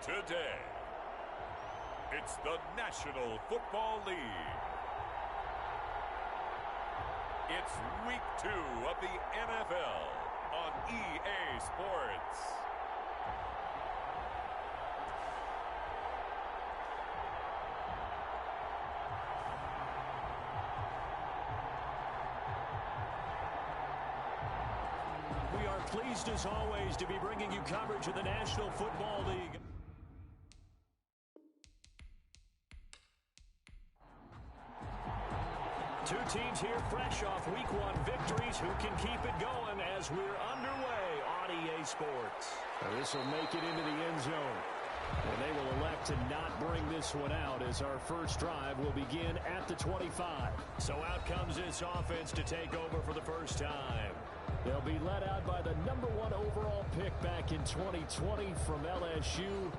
today. It's the National Football League. It's week 2 of the NFL on EA Sports. We are pleased as always to be bringing you coverage of the National Football League. Two teams here fresh off Week 1 victories. Who can keep it going as we're underway on EA Sports? This will make it into the end zone. And they will elect to not bring this one out as our first drive will begin at the 25. So out comes this offense to take over for the first time. They'll be led out by the number 1 overall pick back in 2020 from LSU.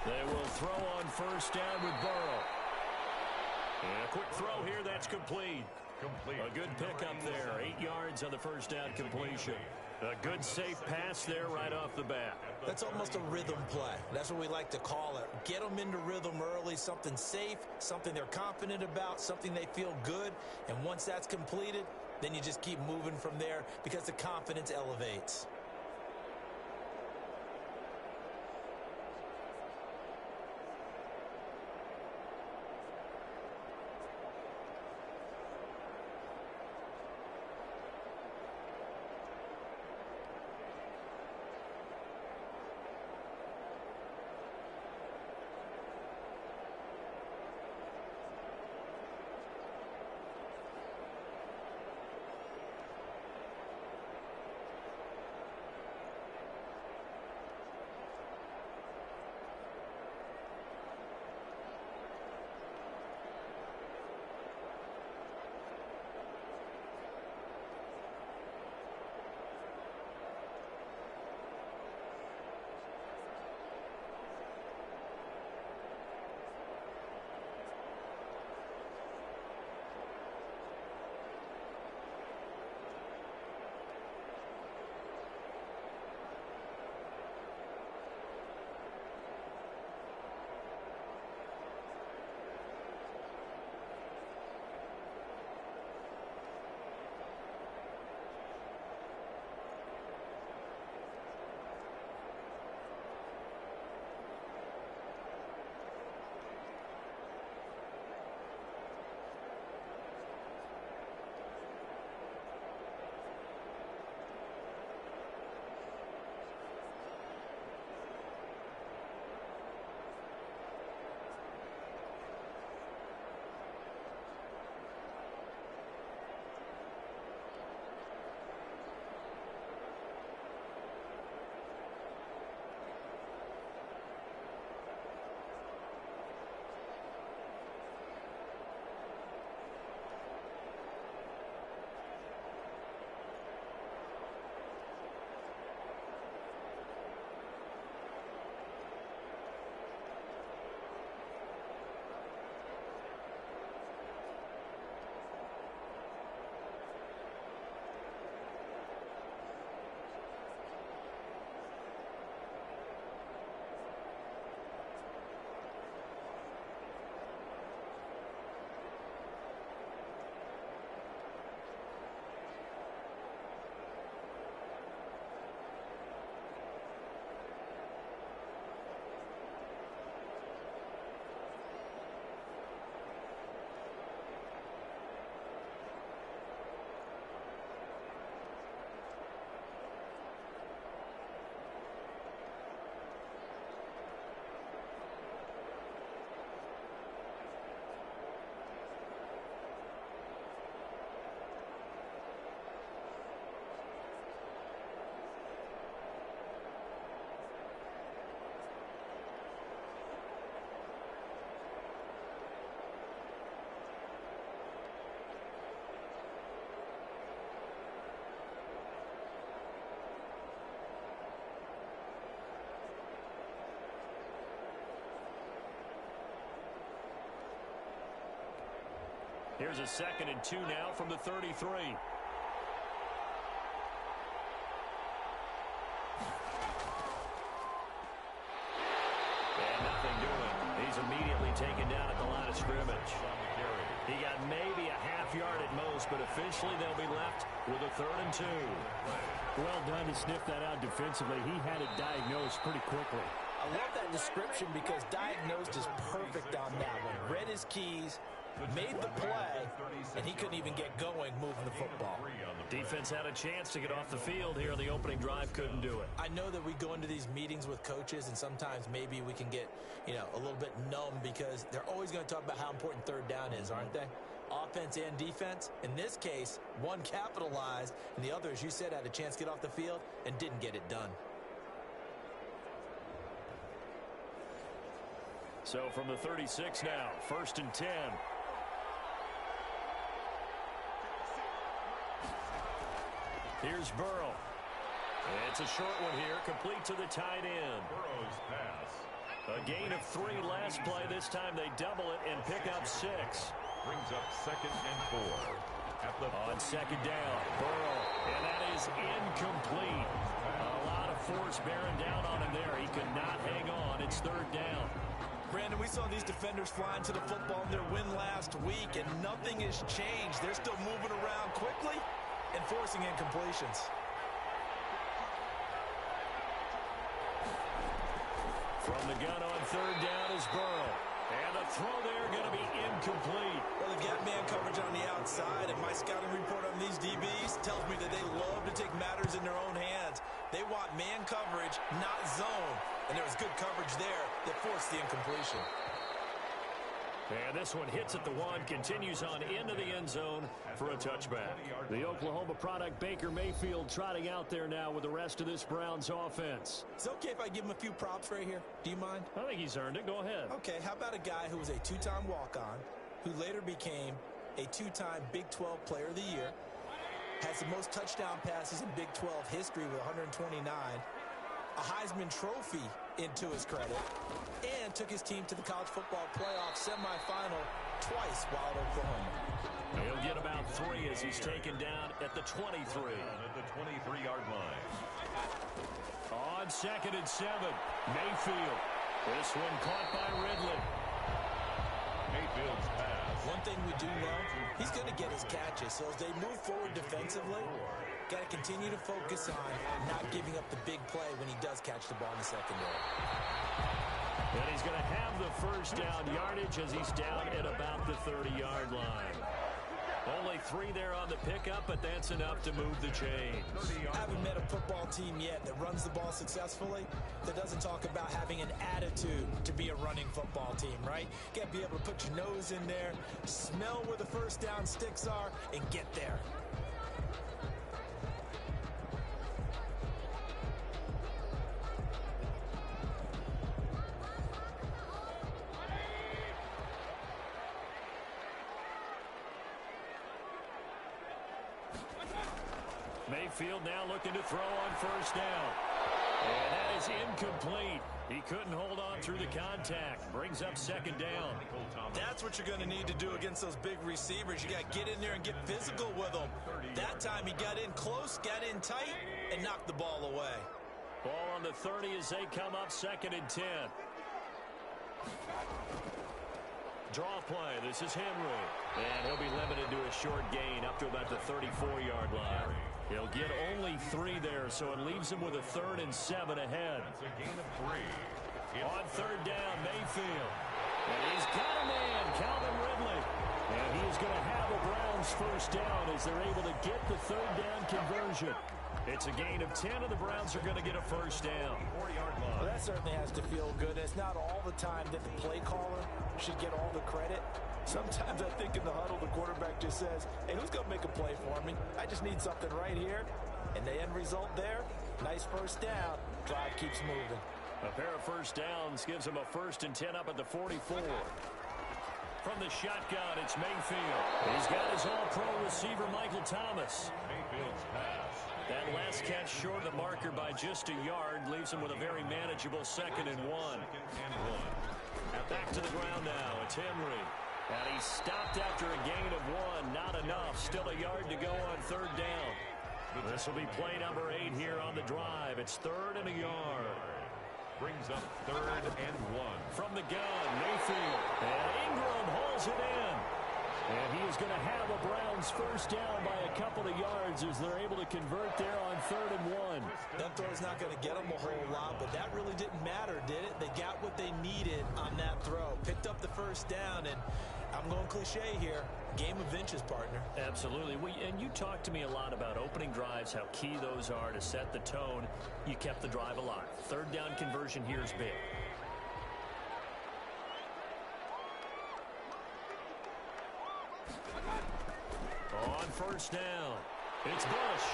They will throw on first down with Burrow. And a quick throw here, that's complete. A good pickup there, 8 yards on the first down completion. A good safe pass there right off the bat. That's almost a rhythm play. That's what we like to call it. Get them into rhythm early, something safe, something they're confident about, something they feel good. And once that's completed, then you just keep moving from there because the confidence elevates. Here's a 2nd and 2 now from the 33. Nothing doing. He's immediately taken down at the line of scrimmage. He got maybe a half yard at most, but officially they'll be left with a 3rd and 2. Well done to sniff that out defensively. He had it diagnosed pretty quickly. I love that description because diagnosed is perfect on that one. Read his keys, made the play, and he couldn't even get going moving the football. Defense had a chance to get off the field here on the opening drive, couldn't do it. I know that we go into these meetings with coaches, and sometimes maybe we can get, a little bit numb because they're always going to talk about how important 3rd down is, aren't they? Offense and defense. In this case, one capitalized, and the other, as you said, had a chance to get off the field and didn't get it done. So from the 36 now, 1st and 10. Here's Burrow. It's a short one here, complete to the tight end. Burrow's pass. A gain of 3 last play. This time they double it and pick up 6. Brings up 2nd and 4. On 2nd down, Burrow, and that is incomplete. A lot of force bearing down on him there. He could not hang on. It's 3rd down. Brandon, we saw these defenders flying to the football in their win last week, and nothing has changed. They're still moving around quickly and forcing incompletions. From the gun on 3rd down is Burrow. And the throw there going to be incomplete. Well, they've got man coverage on the outside, and my scouting report on these DBs tells me that they love to take matters in their own hands. They want man coverage, not zone. And there was good coverage there that forced the incompletion. And this one hits at the 1, continues on into the end zone for a touchback. The Oklahoma product Baker Mayfield trotting out there now with the rest of this Browns offense. Is it okay if I give him a few props right here? Do you mind? I think he's earned it. Go ahead. Okay, how about a guy who was a 2-time walk-on, who later became a 2-time Big 12 Player of the Year, has the most touchdown passes in Big 12 history with 129, a Heisman Trophy into his credit, and took his team to the college football playoff semifinal twice while at Oklahoma. He'll get about 3 as he's taken down at the 23. At the 23-yard line. On 2nd and 7, Mayfield. This one caught by Ridley. Mayfield's pass. One thing we do know, he's going to get his catches. So as they move forward defensively, got to continue to focus on not giving up the big play when he does catch the ball in the secondary. And he's going to have the 1st down yardage as he's down at about the 30-yard line. Only 3 there on the pickup, but that's enough to move the chains. I haven't met a football team yet that runs the ball successfully that doesn't talk about having an attitude to be a running football team, right? You got to be able to put your nose in there, smell where the 1st down sticks are, and get there. Mayfield now looking to throw on 1st down. And that is incomplete. He couldn't hold on through the contact. Brings up 2nd down. That's what you're going to need to do against those big receivers. You got to get in there and get physical with them. That time he got in close, got in tight, and knocked the ball away. Ball on the 30 as they come up 2nd and 10. Draw play. This is Henry. And he'll be limited to a short gain up to about the 34-yard line. He'll get only 3 there, so it leaves him with a 3rd and 7 ahead. That's a gain of 3. On 3rd down, Mayfield. And he's got a man, Calvin Ridley. And he's going to have the Browns 1st down as they're able to get the 3rd down conversion. It's a gain of 10, and the Browns are going to get a 1st down. 40-yard line. Well, that certainly has to feel good. It's not all the time that the play caller should get all the credit. Sometimes I think in the huddle, the quarterback just says, hey, who's going to make a play for me? I just need something right here. And the end result there, nice 1st down. Drive keeps moving. A pair of 1st downs gives him a 1st and 10 up at the 44. From the shotgun, it's Mayfield. He's got his all-pro receiver, Michael Thomas. Mayfield's pass. That last catch short of the marker by just a yard leaves him with a very manageable 2nd and 1. Back to the ground now. It's Henry. And he stopped after a gain of 1. Not enough. Still a yard to go on third down. This will be play number 8 here on the drive. It's 3rd and a yard. Brings up 3rd and 1. From the gun, Mayfield. And Ingram hauls it in. And he is going to have a Browns first down by a couple of yards as they're able to convert there on 3rd and 1. That throw's not going to get them a whole lot, but that really didn't matter, did it? They got what they needed on that throw. Picked up the first down, and I'm going cliche here. Game of inches, partner. Absolutely. And you talked to me a lot about opening drives, how key those are to set the tone. You kept the drive alive. Third down conversion here is big. On first down, it's Bush.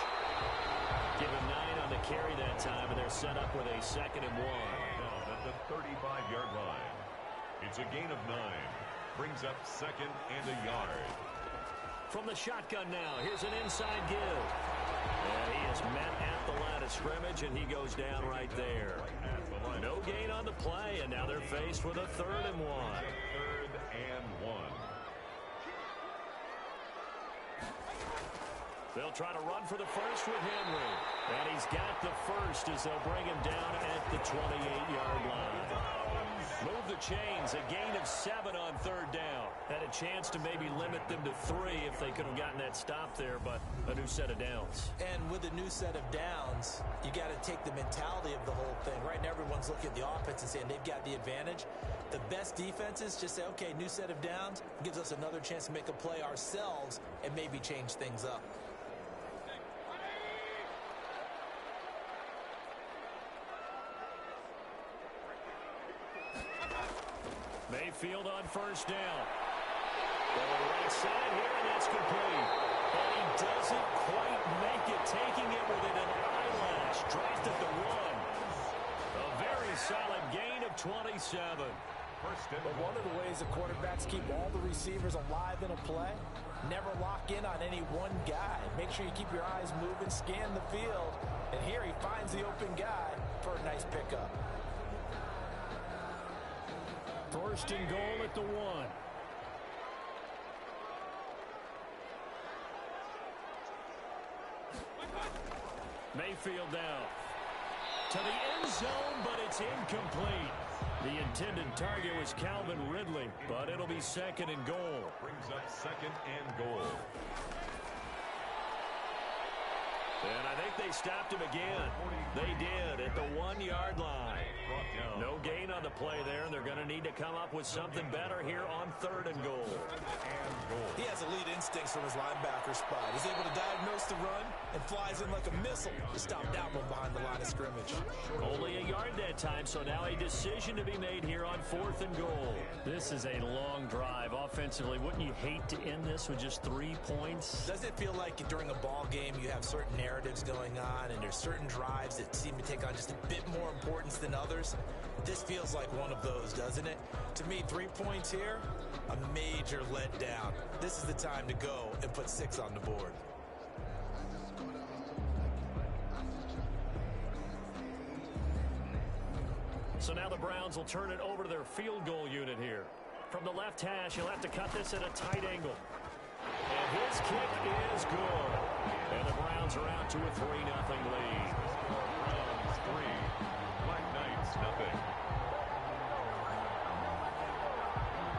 Give him 9 on the carry that time, and they're set up with a 2nd and 1. Down at the 35-yard line. It's a gain of 9. Brings up 2nd and a yard. From the shotgun now, here's an inside give. And he is met at the line of scrimmage, and he goes down right there. No gain on the play, and now they're faced with a 3rd and 1. 3rd and 1. They'll try to run for the first with Henry. And he's got the first as they'll bring him down at the 28-yard line. Move the chains, a gain of 7 on 3rd down. Had a chance to maybe limit them to 3 if they could have gotten that stop there, but a new set of downs. And with a new set of downs, you got to take the mentality of the whole thing. Right now, everyone's looking at the offense and saying they've got the advantage. The best defenses just say, okay, new set of downs gives us another chance to make a play ourselves and maybe change things up. Mayfield on first down. Going right side here, and that's complete. And he doesn't quite make it, taking it within an eyelash. Dropped at the 1. A very solid gain of 27. But one of the ways the quarterbacks keep all the receivers alive in a play, never lock in on any one guy. Make sure you keep your eyes moving, scan the field. And here he finds the open guy for a nice pickup. First and goal at the 1. Mayfield down to the end zone, but it's incomplete. The intended target was Calvin Ridley, but it'll be 2nd and goal. Brings up 2nd and goal. And I think they stopped him again. They did at the 1-yard line. No gain on the play there, and they're going to need to come up with something better here on 3rd and goal. He has elite instincts from his linebacker spot. He's able to diagnose the run and flies in like a missile to stop that one behind the line of scrimmage. Only a yard that time, so now a decision to be made here on 4th and goal. This is a long drive offensively. Wouldn't you hate to end this with just 3 points? Does it feel like during a ball game you have certain narratives going on and there's certain drives that seem to take on just a bit more importance than others? This feels like one of those, doesn't it? To me, 3 points here, a major letdown. This is the time to go and put 6 on the board. So now the Browns will turn it over to their field goal unit here. From the left hash, he'll have to cut this at a tight angle. And his kick is good. And the Browns are out to a 3-0 lead. Browns 3, Black Knights nothing.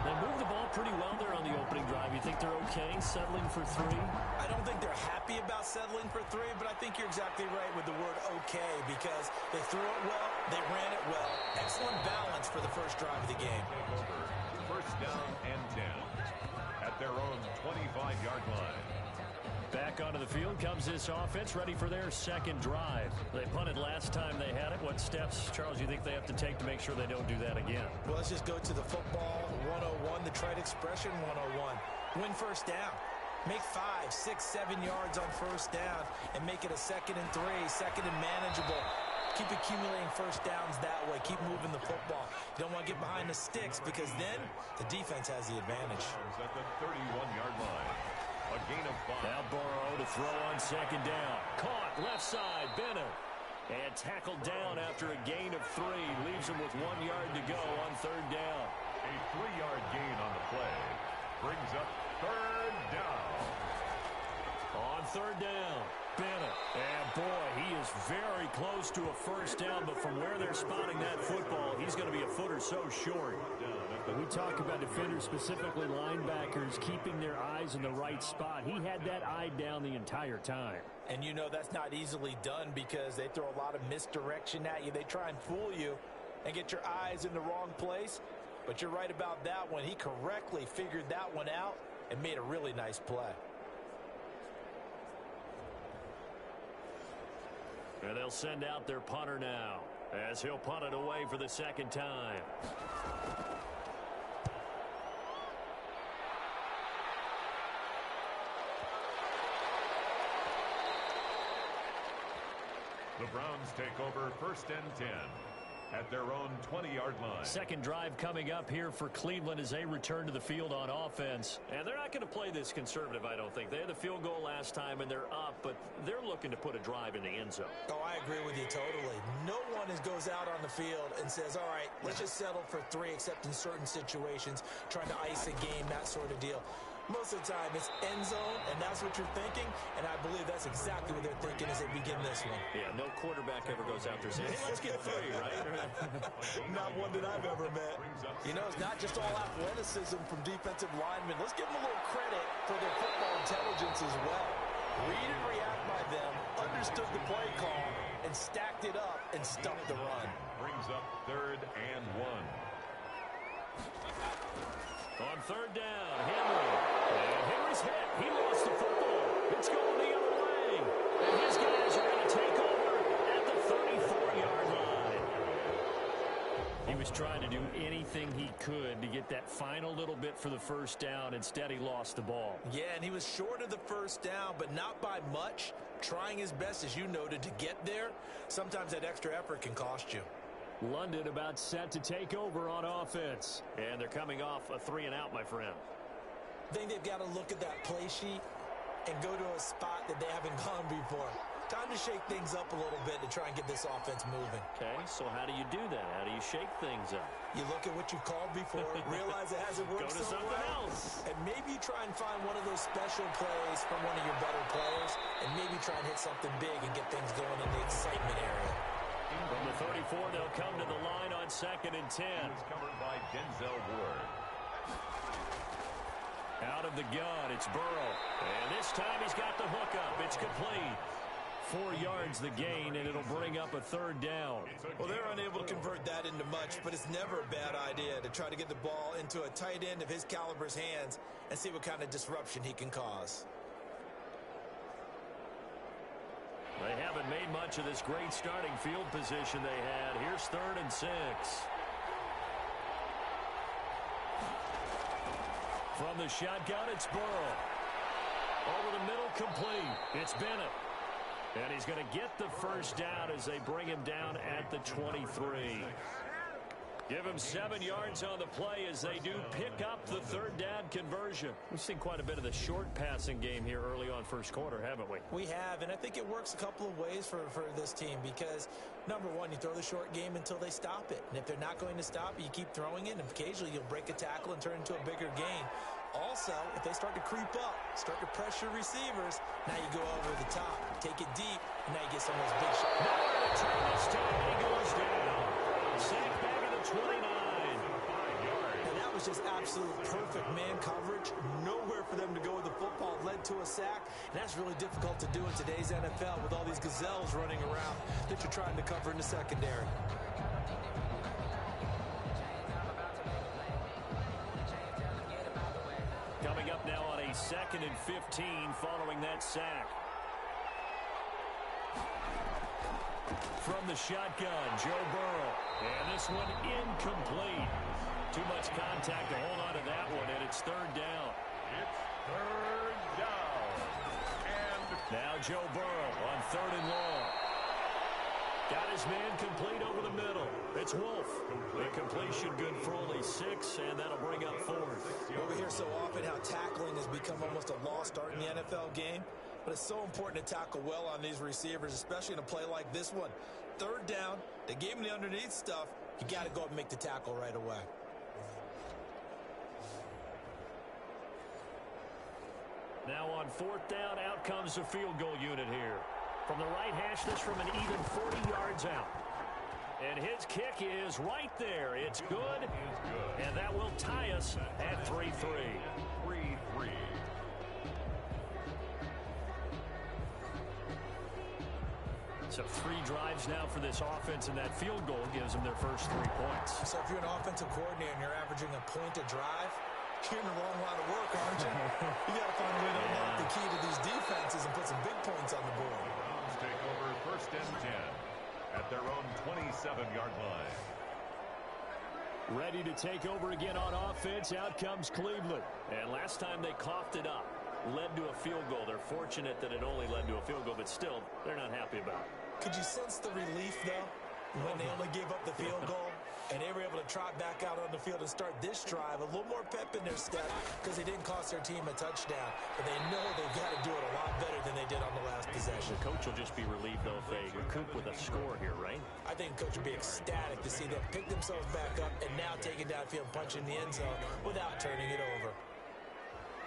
They moved the ball pretty well there on the opening drive. You think they're okay settling for 3? I don't think they're happy about settling for 3, but I think you're exactly right with the word okay because they threw it well, they ran it well. Excellent balance for the first drive of the game. First down and 10 at their own 25-yard line. Back onto the field comes this offense, ready for their 2nd drive. They punted last time they had it. What steps, Charles, you think they have to take to make sure they don't do that again? Well, let's just go to the football 101, the trade expression 101. Win first down. Make 5, 6, 7 yards on first down and make it a 2nd and 3, 2nd and manageable. Keep accumulating first downs that way. Keep moving the football. You don't want to get behind the sticks because then the defense has the advantage. At the 31-yard line. A gain of 5. Now Burrow to throw on 2nd down. Caught left side, Bennett. And tackled down after a gain of 3. Leaves him with 1 yard to go on 3rd down. A 3-yard gain on the play. very close to a first down, but from where they're spotting that football, he's going to be a foot or so short. When we talk about defenders, specifically linebackers, keeping their eyes in the right spot, he had that eye down the entire time. And you know that's not easily done because they throw a lot of misdirection at you. They try and fool you and get your eyes in the wrong place. But you're right about that one. He correctly figured that one out and made a really nice play. And they'll send out their punter now as he'll punt it away for the second time. The Browns take over 1st and 10 at their own 20-yard line. Second drive coming up here for Cleveland as they return to the field on offense. And they're not going to play this conservative, I don't think. They had the field goal last time, and they're up, but they're looking to put a drive in the end zone. Oh, I agree with you totally. No one goes out on the field and says, all right, let's just settle for 3, except in certain situations, trying to ice a game, that sort of deal. Most of the time, it's end zone, and that's what you're thinking, and I believe that's exactly what they're thinking as they begin this one. Yeah, no quarterback ever goes out there saying, hey, let's get 3, right? Not one that I've ever met. You know, it's not just all athleticism from defensive linemen. Let's give them a little credit for their football intelligence as well. Read and react by them, understood the play call, and stacked it up and stuffed the run. Brings up 3rd and 1. On 3rd down, Henry. And Henry's hit. He lost the football. It's going the other way. And his guys are going to take over at the 34-yard line. He was trying to do anything he could to get that final little bit for the first down. Instead, he lost the ball. Yeah, and he was short of the first down, but not by much. Trying his best, as you noted, to get there. Sometimes that extra effort can cost you. London about set to take over on offense. And they're coming off a 3-and-out, my friend. I think they've got to look at that play sheet and go to a spot that they haven't gone before. Time to shake things up a little bit to try and get this offense moving. Okay, so how do you do that? How do you shake things up? You look at what you've called before, realize it hasn't worked Go to so something well, else. and maybe you try and find one of those special plays from one of your better players, and maybe try and hit something big and get things going in the excitement area. From the 34, they'll come to the line on 2nd and 10. It's covered by Denzel Ward. Out of the gun, it's Burrow. And this time he's got the hookup. It's complete. 4 yards the gain, and it'll bring up a 3rd down. Well, they're unable to convert that into much, but it's never a bad idea to try to get the ball into a tight end of his caliber's hands and see what kind of disruption he can cause. They haven't made much of this great starting field position they had. Here's 3rd and 6. From the shotgun, it's Burrow. Over the middle, complete. It's Bennett. And he's going to get the first down as they bring him down at the 23. Give him 7 yards on the play as they do pick up the 3rd down conversion. We've seen quite a bit of the short passing game here early on first quarter, haven't we? We have, and I think it works a couple of ways for this team because, number one, you throw the short game until they stop it. And if they're not going to stop it, you keep throwing it, and occasionally you'll break a tackle and turn it into a bigger gain. Also, if they start to creep up, start to pressure receivers, now you go over the top, take it deep, and now you get some of those big shots. Nowhere to turn this time, he goes down. Sack back at the 29. And that was just absolute perfect man coverage. Nowhere for them to go with the football. Led to a sack, and that's really difficult to do in today's NFL with all these gazelles running around that you're trying to cover in the secondary. Coming up now on a 2nd and 15 following that sack. From the shotgun, Joe Burrow. And this one incomplete. Too much contact to hold on to that one, and it's 3rd down. It's 3rd down. And now Joe Burrow on 3rd and long. Got his man complete over the middle. It's Wolf. The completion good for only 6, and that'll bring up 4th. Well, we hear so often how tackling has become almost a lost art in the NFL game. But it's so important to tackle well on these receivers, especially in a play like this one. 3rd down, they gave him the underneath stuff. You got to go up and make the tackle right away. Now on 4th down, out comes the field goal unit here. From the right hash, this from an even 40 yards out. And his kick is right there. It's good, and that will tie us at 3-3. 3-3. So 3 drives now for this offense, and that field goal gives them their first 3 points. So if you're an offensive coordinator and you're averaging a point a drive, you're in the wrong line of work, aren't you? You got to find a way to unlock the key to these defenses and put some big points on the board. Browns take over 1st and 10 at their own 27-yard line. Ready to take over again on offense. Out comes Cleveland. And last time they coughed it up, led to a field goal. They're fortunate that it only led to a field goal, but still, they're not happy about it. Could you sense the relief, though, when they only gave up the field goal? And they were able to trot back out on the field and start this drive. A little more pep in their step because they didn't cost their team a touchdown. But they know they've got to do it a lot better than they did on the last possession. The coach will just be relieved, though, if they recoup with a score here, right? I think the coach will be ecstatic to see them pick themselves back up and now take it downfield, punch in the end zone without turning it over.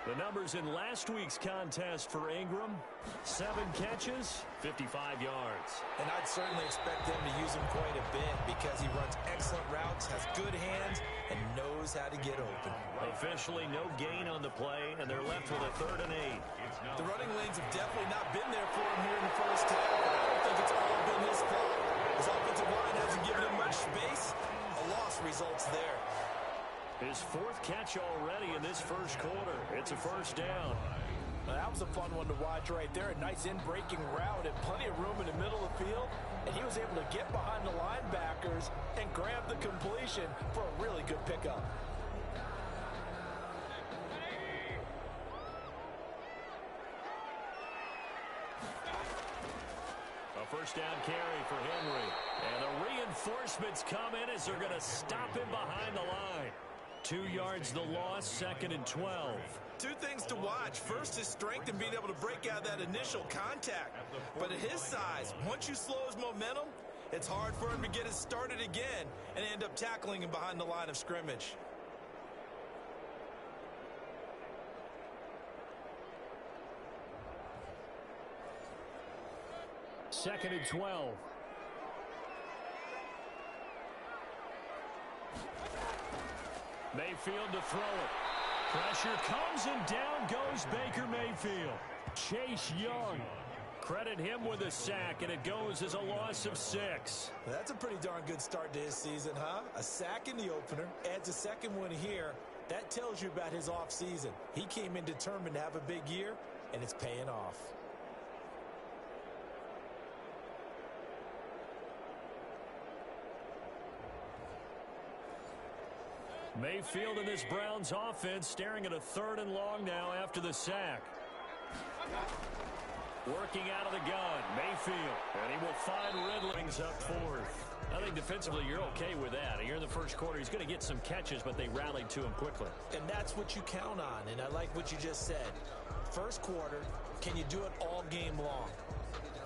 The numbers in last week's contest for Ingram: 7 catches, 55 yards. And I'd certainly expect them to use him quite a bit because he runs excellent routes, has good hands, and knows how to get open. Officially no gain on the play, and they're left with a 3rd and 8. The running lanes have definitely not been there for him here in the first half, but I don't think it's all been his fault. His offensive line hasn't given him much space. A loss results there. His 4th catch already in this first quarter. It's a first down. Now, that was a fun one to watch right there. A nice in-breaking route and plenty of room in the middle of the field. And he was able to get behind the linebackers and grab the completion for a really good pickup. A first down carry for Henry. And the reinforcements come in as they're going to stop him behind the line. 2 yards the loss, 2nd and 12. 2 things to watch. First, his strength and being able to break out that initial contact. But at his size, once you slow his momentum, it's hard for him to get it started again and end up tackling him behind the line of scrimmage. Second and 12. Mayfield to throw it. Pressure comes and down goes Baker Mayfield. Chase Young. Credit him with a sack, and it goes as a loss of 6. That's a pretty darn good start to his season, huh? A sack in the opener, adds a second one here. That tells you about his offseason. He came in determined to have a big year, and it's paying off. Mayfield in this Browns offense staring at a 3rd and long now after the sack. Working out of the gun, Mayfield. And he will find Ridley. Up 4th. I think defensively you're okay with that. Here in the first quarter, he's going to get some catches, but they rallied to him quickly. And that's what you count on, and I like what you just said. First quarter, can you do it all game long?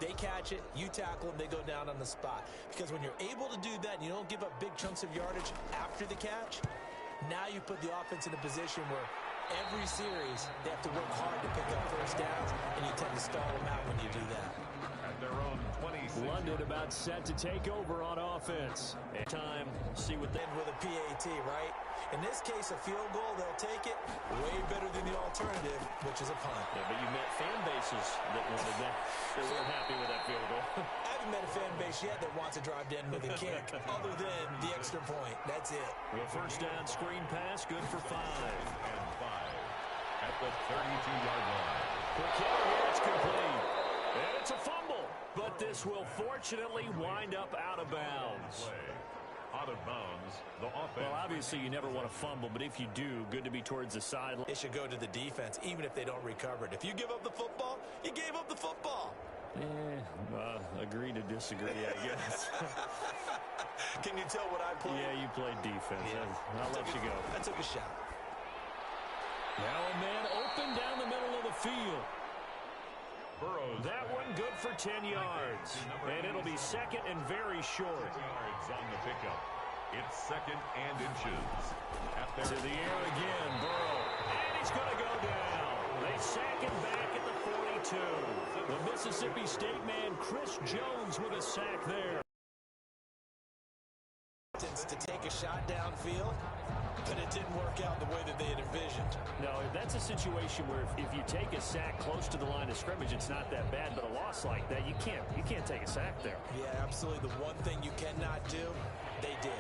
They catch it, you tackle them, they go down on the spot. Because when you're able to do that and you don't give up big chunks of yardage after the catch, now you put the offense in a position where every series they have to work hard to pick up first downs, and you tend to stall them out when you do that. At their own 26. London about set to take over on offense. Time, see what they... And with a PAT, right? In this case, a field goal, they'll take it way better than the alternative, which is a punt. Yeah, but you met fan bases that wanted that. They weren't happy with that field goal. I haven't met a fan base yet that wants to drive in with a kick, other than the extra point. That's it. The first down screen pass, good for 5. And 5 at the 32-yard line. It's complete. And it's a fumble. But this will fortunately wind up out of bounds. Out of bounds, the offense. Well, obviously you never want to fumble, but if you do, good to be towards the sideline. It should go to the defense, even if they don't recover it. If you give up the football, you gave up the football. Agree to disagree, I guess. Can you tell what I played? Yeah, you played defense. Yeah. I'll let you go. I took a shot. Now a man open down the middle of the field. Burrows. That one good for 10 yards. And it'll be 2nd and very short. 6 yards on the pickup. It's 2nd and inches. To the air again, Burrow. And he's going to go down. They sack him back at the 2. The Mississippi State man, Chris Jones, with a sack there. To take a shot downfield, but it didn't work out the way that they had envisioned. No, that's a situation where if you take a sack close to the line of scrimmage, it's not that bad, but a loss like that, you can't take a sack there. Yeah, absolutely. The one thing you cannot do, they did.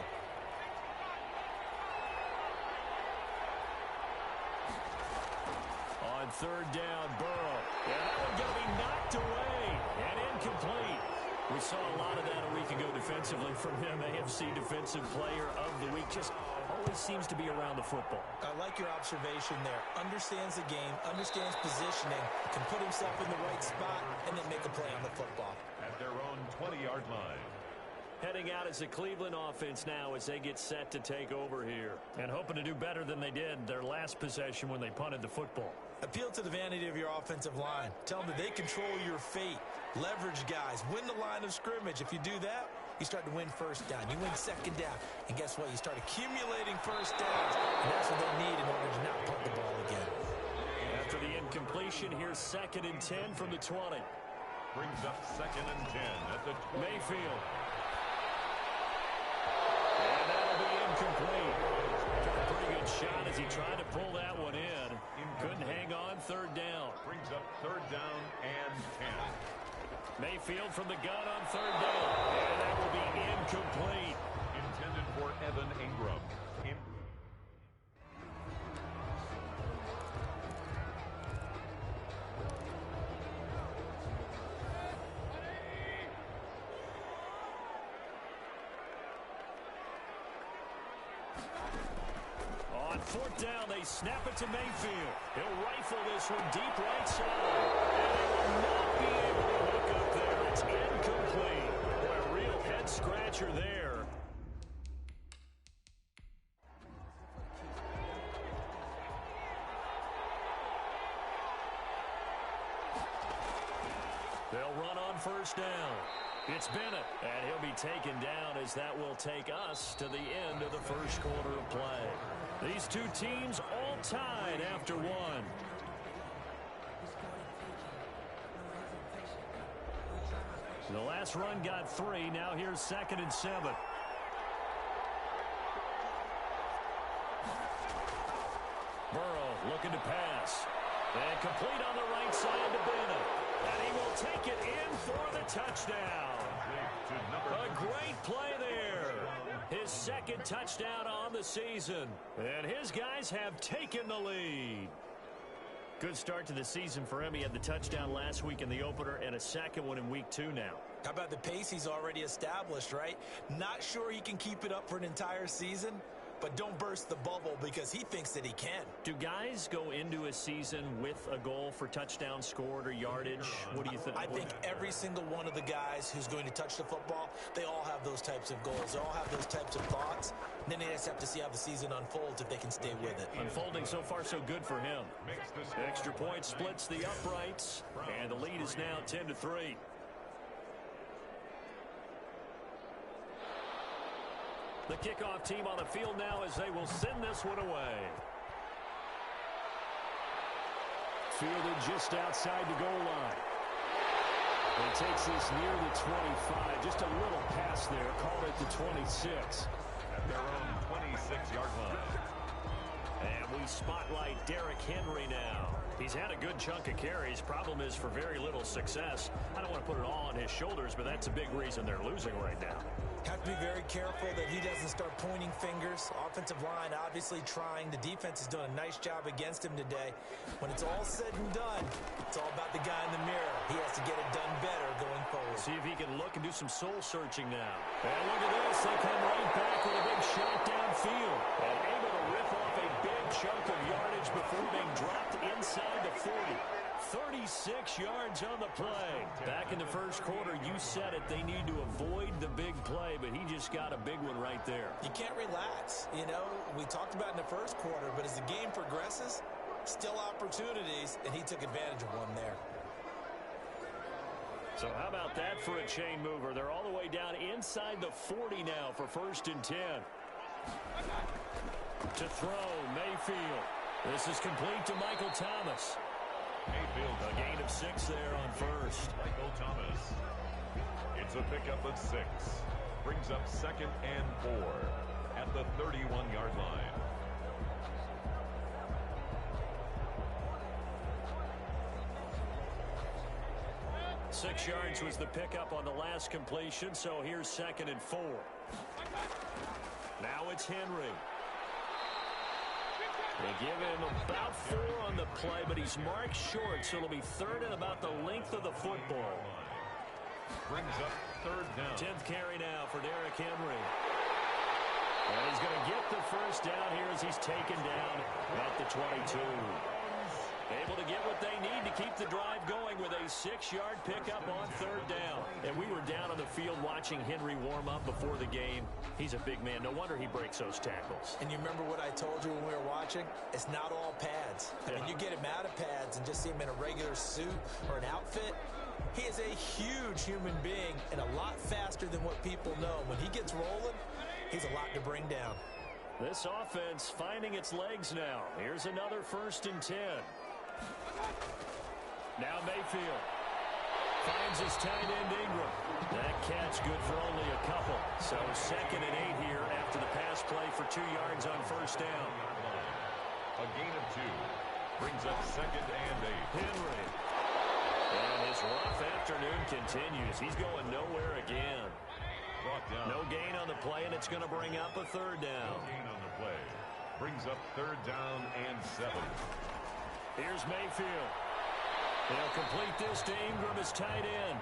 On third down, Burrow. Yeah, that one going to be knocked away and incomplete. We saw a lot of that a week ago defensively from him. AFC Defensive Player of the Week. Just always seems to be around the football. I like your observation there. Understands the game, understands positioning, can put himself in the right spot, and then make a play on the football. At their own 20-yard line. Heading out as a Cleveland offense now as they get set to take over here. And hoping to do better than they did their last possession when they punted the football. Appeal to the vanity of your offensive line. Tell them that they control your fate. Leverage guys. Win the line of scrimmage. If you do that, you start to win first down. You win second down. And guess what? You start accumulating first downs. And that's what they need in order to not punt the ball again. After the incompletion, here's 2nd and 10 from the 20. Brings up 2nd and 10 at the 20. Mayfield. And that'll be incomplete. Took a pretty good shot as he tried to pull that one in. Couldn't hang on. Third down. Brings up 3rd down and 10. Mayfield from the gun on 3rd down. And that will be incomplete. Intended for Evan Ingram. On 4th down, they snap it to Mayfield. He'll rifle this one deep right side. And they will not be able to hook up there. It's incomplete. A real head-scratcher there. They'll run on 1st down. It's Bennett, and he'll be taken down as that will take us to the end of the 1st quarter of play. These two teams all tied after one. The last run got 3. Now here's 2nd and 7. Burrow looking to pass. And complete on the right side to Bennett. And he will take it in for the touchdown. A great play there. His 2nd touchdown on the season. And his guys have taken the lead. Good start to the season for him. He had the touchdown last week in the opener and a 2nd one in week 2 now. How about the pace he's already established, right? Not sure he can keep it up for an entire season, but don't burst the bubble because he thinks that he can. Do guys go into a season with a goal for touchdowns scored or yardage? What do you think? I think every single one of the guys who's going to touch the football, they all have those types of goals. They all have those types of thoughts. And then they just have to see how the season unfolds if they can stay with it. Unfolding so far so good for him. Extra point splits the uprights, and the lead is now 10-3. The kickoff team on the field now as they will send this one away. Fielded just outside the goal line. He takes this near the 25. Just a little pass there. Called it the 26. At their own 26-yard line. And we spotlight Derrick Henry now. He's had a good chunk of carries. Problem is for very little success. I don't want to put it all on his shoulders, but that's a big reason they're losing right now. Have to be very careful that he doesn't start pointing fingers. Offensive line obviously trying. The defense is doing a nice job against him today. When it's all said and done, it's all about the guy in the mirror. He has to get it done better going forward. See if he can look and do some soul searching now. And look at this. They come right back with a big shot downfield. And able to rip off a big chunk of yardage before being dropped inside the 40. 36 yards on the play. Back in the 1st quarter, you said it. They need to avoid the big play, but he just got a big one right there. You can't relax. You know, we talked about in the 1st quarter, but as the game progresses, still opportunities, and he took advantage of one there. So how about that for a chain mover? They're all the way down inside the 40 now for 1st and 10. To throw, Mayfield. This is complete to Michael Thomas. Mayfield. A gain of 6 there on first. Michael Thomas. It's a pickup of 6. Brings up 2nd and 4 at the 31-yard line. Six yards was the pickup on the last completion, so here's 2nd and 4. Now it's Henry. They give him about 4 on the play, but he's marked short, so it'll be 3rd and about the length of the football. Brings up 3rd down. 10th carry now for Derrick Henry. And he's going to get the first down here as he's taken down at the 22. Able to get what they need to keep the drive going with a 6-yard pickup on 3rd down. And we were down on the field watching Henry warm up before the game. He's a big man. No wonder he breaks those tackles. And you remember what I told you when we were watching? It's not all pads. I mean, you get him out of pads and just see him in a regular suit or an outfit. He is a huge human being and a lot faster than what people know. When he gets rolling, he's a lot to bring down. This offense finding its legs now. Here's another 1st and 10. Now Mayfield finds his tight end Ingram. That catch good for only a couple. So 2nd and 8 here after the pass play for 2 yards on 1st down. A gain of 2. Brings up 2nd and 8. Henry. And his rough afternoon continues. He's going nowhere again. Brought down. No gain on the play, and it's going to bring up a 3rd down. No gain on the play. Brings up 3rd down and 7. Here's Mayfield. They'll complete this to Ingram as tight end.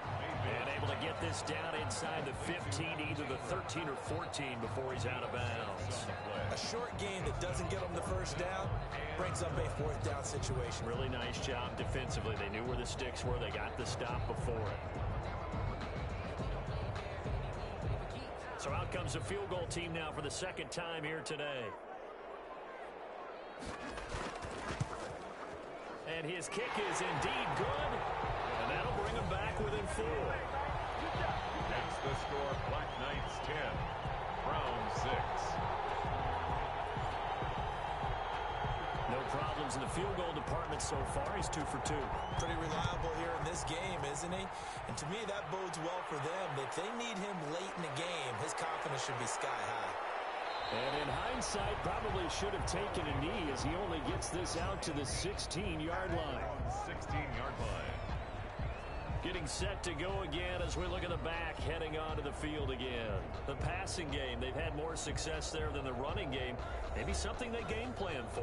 And able to get this down inside the 15, either the 13 or 14 before he's out of bounds. A short gain that doesn't get him the first down brings up a 4th down situation. Really nice job defensively. They knew where the sticks were. They got the stop before it. So out comes the field goal team now for the 2nd time here today. And his kick is indeed good. And that'll bring him back within 4. That's the score. Black Knights 10. Browns 6. No problems in the field goal department so far. He's 2 for 2. Pretty reliable here in this game, isn't he? And to me, that bodes well for them. If they need him late in the game, his confidence should be sky high. And in hindsight, probably should have taken a knee as he only gets this out to the 16-yard line. 16-yard line. Getting set to go again as we look at the back, heading onto the field again. The passing game, they've had more success there than the running game. Maybe something they game plan for.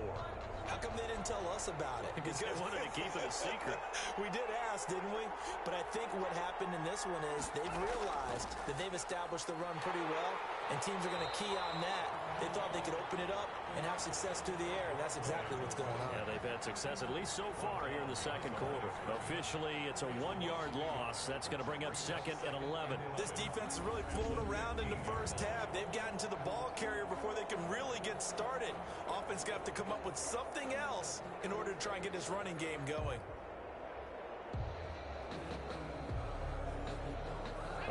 How come they didn't tell us about it? Because they wanted to keep it a secret. We did ask, didn't we? But I think what happened in this one is they've realized that they've established the run pretty well, and teams are going to key on that. They thought they could open it up and have success through the air, and that's exactly what's going on. Yeah, they've had success, at least so far here in the second quarter. Officially, it's a 1-yard loss. That's going to bring up 2nd and 11. This defense has really flown around in the first half. They've gotten to the ball carrier before they can really get started. Offense going to have to come up with something else in order to try and get this running game going.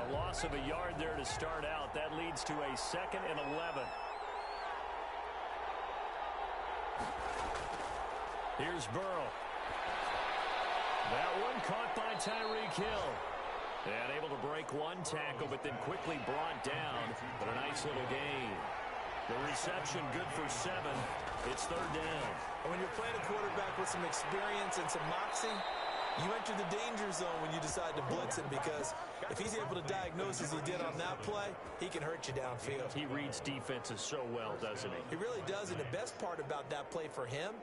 A loss of a yard there to start out. That leads to a 2nd and 11. Here's Burrow. That one caught by Tyreek Hill. And able to break one tackle, but then quickly brought down. But a nice little gain. The reception good for 7. It's 3rd down. And when you're playing a quarterback with some experience and some moxie, you enter the danger zone when you decide to blitz him, because if he's able to diagnose as he did on that play, he can hurt you downfield. He reads defenses so well, doesn't he? He really does, and the best part about that play for him,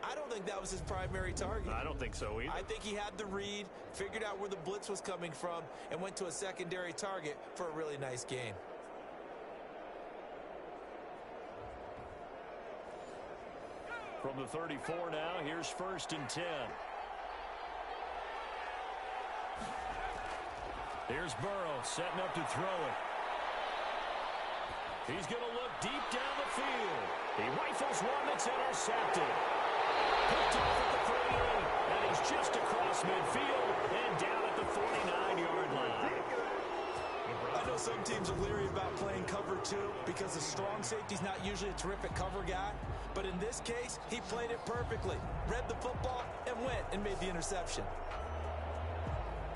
I don't think that was his primary target. I don't think so either. I think he had the read, figured out where the blitz was coming from, and went to a secondary target for a really nice gain. From the 34 now, here's 1st and 10. Here's Burrow setting up to throw it. He's going to look deep down the field. He rifles one that's intercepted. Picked off at the 38, and he's just across midfield and down at the 49-yard line. I know some teams are leery about playing cover 2 because the strong safety's not usually a terrific cover guy. But in this case, he played it perfectly. Read the football and went and made the interception.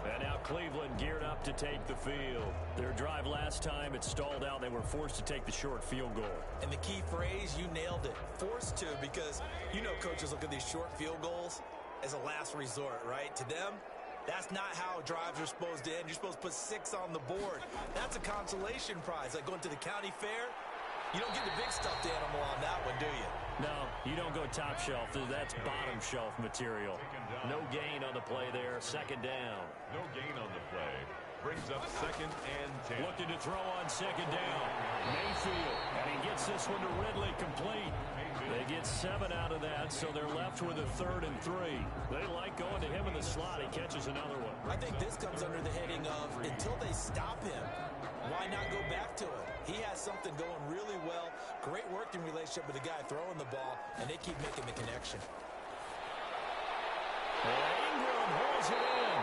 And now Cleveland geared up to take the field. Their drive last time, it stalled out. They were forced to take the short field goal. And the key phrase, you nailed it. Forced to, because you know coaches look at these short field goals as a last resort, right? To them, that's not how drives are supposed to end. You're supposed to put 6 on the board. That's a consolation prize, like going to the county fair. You don't get the big stuffed animal on that one, do you? No, you don't go top shelf. That's bottom shelf material. No gain on the play there. Second down. No gain on the play. Brings up 2nd and 10. Looking to throw on second down. Mayfield. And he gets this one to Ridley complete. They get 7 out of that, so they're left with a 3rd and 3. They like going to him in the slot. He catches another one. I think this comes under the heading of until they stop him, why not go back to it? He has something going really well. Great working relationship with the guy throwing the ball, and they keep making the connection. Ingram holds it in.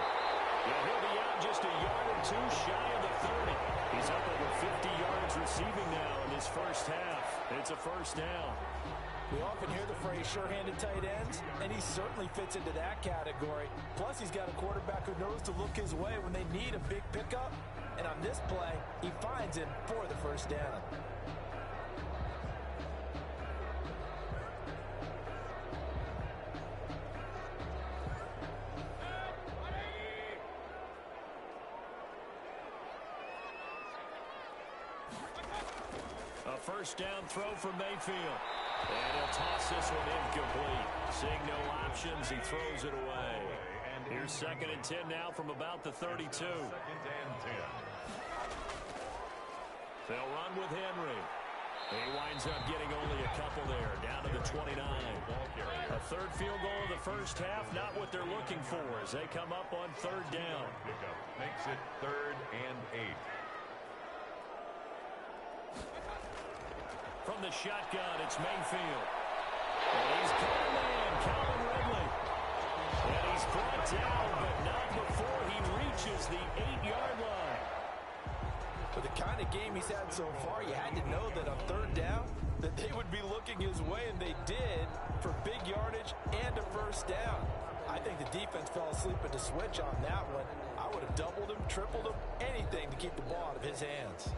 And he'll be out just a yard or 2 shy of the 30. He's up over 50 yards receiving now in this first half. It's a first down. We often hear the phrase sure-handed tight ends, and he certainly fits into that category. Plus, he's got a quarterback who knows to look his way when they need a big pickup. And on this play, he finds him for the first down. A first down throw for Mayfield. And he'll toss this one incomplete. Seeing no options, he throws it away. Here's 2nd and 10 now from about the 32. 2nd and 10. They'll run with Henry. He winds up getting only a couple there, down to the 29. A 3rd field goal of the first half, not what they're looking for as they come up on 3rd down. Pickup makes it 3rd and 8. From the shotgun, it's Mayfield. And he's got a man, Calvin Ridley. And he's brought down, but not before he reaches the 8-yard line. For the kind of game he's had so far, you had to know that on 3rd down, that they would be looking his way, and they did, for big yardage and a first down. I think the defense fell asleep at the switch on that one. I would have doubled him, tripled him, anything to keep the ball out of his hands.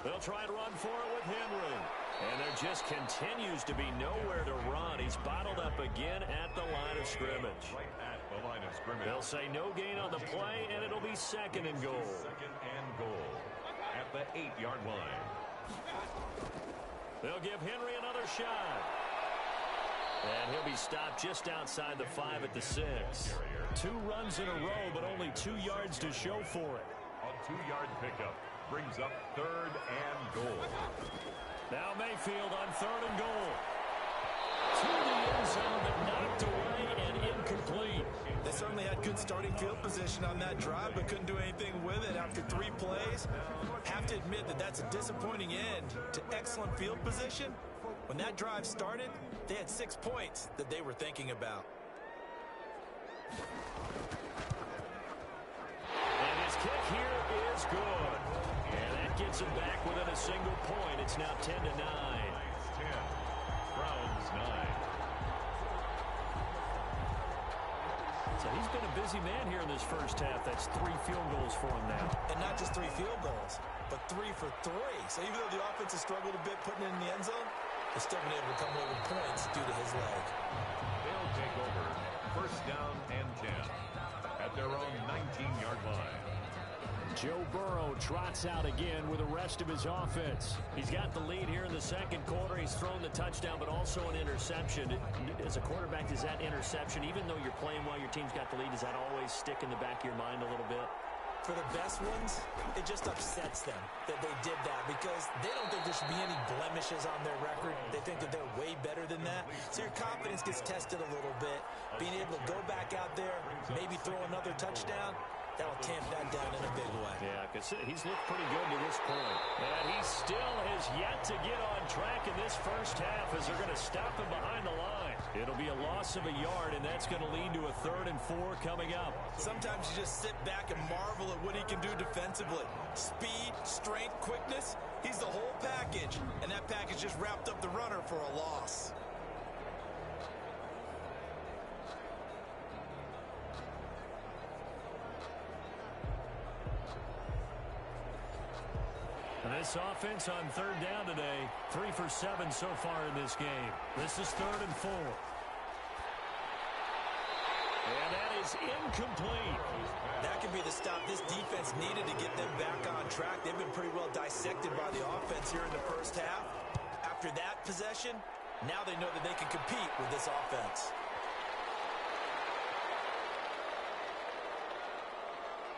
They'll try to run for it with Henry. And there just continues to be nowhere to run. He's bottled up again at the line of scrimmage. Right at the line of scrimmage. They'll say no gain on the play, and it'll be 2nd and goal. 2nd and goal at the 8-yard line. They'll give Henry another shot. And he'll be stopped just outside the 5 at the 6. 2 runs in a row, but only 2 yards to show for it. A 2-yard pickup brings up 3rd and goal. Now Mayfield on 3rd and goal. To the end zone, but knocked away and incomplete. They certainly had good starting field position on that drive, but couldn't do anything with it after 3 plays. Have to admit that that's a disappointing end to excellent field position. When that drive started, they had 6 points that they were thinking about. And his kick here is good. And that gets him back within a single point. It's now 10-9. 10. Browns 9. So he's been a busy man here in this first half. That's 3 field goals for him now. And not just 3 field goals, but 3 for 3. So even though the offense has struggled a bit putting it in the end zone, they've still been able to come away with points due to his leg. They'll take over 1st down and 10 at their own 19-yard line. Joe Burrow trots out again with the rest of his offense. He's got the lead here in the 2nd quarter. He's thrown the touchdown, but also an interception. As a quarterback, does that interception, even though you're playing while your team's got the lead, does that always stick in the back of your mind a little bit? For the best ones, it just upsets them that they did that because they don't think there should be any blemishes on their record. They think that they're way better than that. So your confidence gets tested a little bit. Being able to go back out there, maybe throw another touchdown, That'll tamp that down in a big way. Yeah, because he's looked pretty good to this point. And he still has yet to get on track in this first half as they're going to stop him behind the line. It'll be a loss of a yard, and that's going to lead to a 3rd and 4 coming up. Sometimes you just sit back and marvel at what he can do defensively. Speed, strength, quickness, he's the whole package. And that package just wrapped up the runner for a loss. This offense on 3rd down today, 3 for 7 so far in this game. This is 3rd and 4. And that is incomplete. That could be the stop this defense needed to get them back on track. They've been pretty well dissected by the offense here in the first half. After that possession, now they know that they can compete with this offense.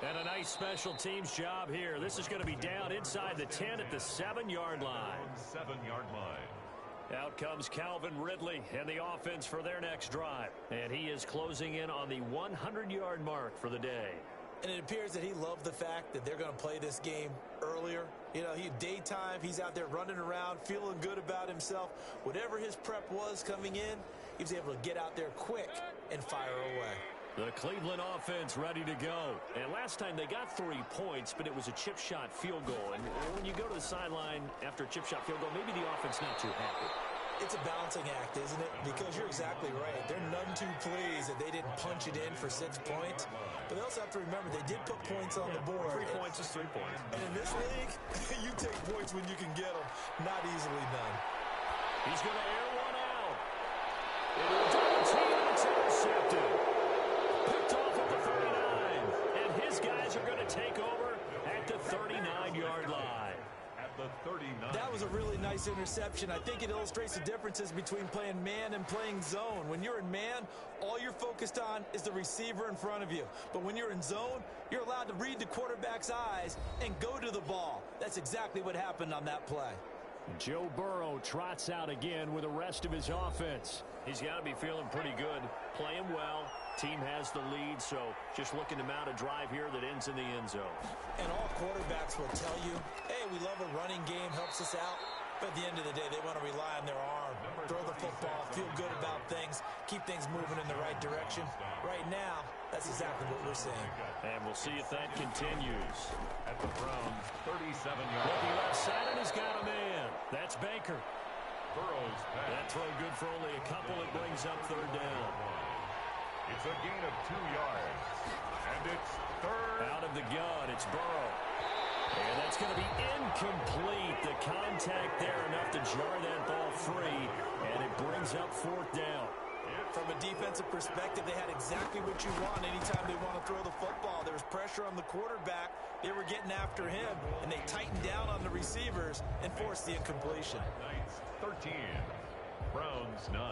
And a nice special teams job here. This is going to be down inside the 10 at the 7-yard line. 7-yard line. Out comes Calvin Ridley and the offense for their next drive. And he is closing in on the 100-yard mark for the day. And it appears that he loved the fact that they're going to play this game earlier. You know, daytime, he's out there running around, feeling good about himself. Whatever his prep was coming in, he was able to get out there quick and fire away. The Cleveland offense ready to go. And last time they got 3 points, but it was a chip shot field goal. And when you go to the sideline after a chip shot field goal, maybe the offense not too happy. It's a balancing act, isn't it? Because you're exactly right. They're none too pleased that they didn't punch it in for 6 points. But they also have to remember they did put points on the board. 3 points is 3 points. And in this league, you take points when you can get them. Not easily done. He's going to air one out. It was double team, and it's intercepted. Picked off at the 39. And his guys are going to take over at the 39-yard line. The 39. That was a really nice interception. I think it illustrates the differences between playing man and playing zone. When you're in man, all you're focused on is the receiver in front of you. But when you're in zone, you're allowed to read the quarterback's eyes and go to the ball. That's exactly what happened on that play. Joe Burrow trots out again with the rest of his offense. He's got to be feeling pretty good, playing well. Team has the lead, so just looking to mount a drive here that ends in the end zone. And all quarterbacks will tell you, hey, we love a running game, helps us out. But at the end of the day, they want to rely on their arm, throw the football, feel good about things, keep things moving in the right direction. Right now, that's exactly what we're seeing. And we'll see if that continues. At the Browns, 37-yard. Looking left side, and he's got a man. That's Baker. Burrow's pass. That throw good for only a couple. It brings up 3rd down. It's a gain of 2 yards. And it's 3rd. Out of the gun, it's Burrow. And that's going to be incomplete. The contact there enough to jar that ball free. And it brings up 4th down. From a defensive perspective, they had exactly what you want anytime they want to throw the football. There was pressure on the quarterback. They were getting after him, and they tightened down on the receivers and forced the incompletion. Knights 13, Browns 9.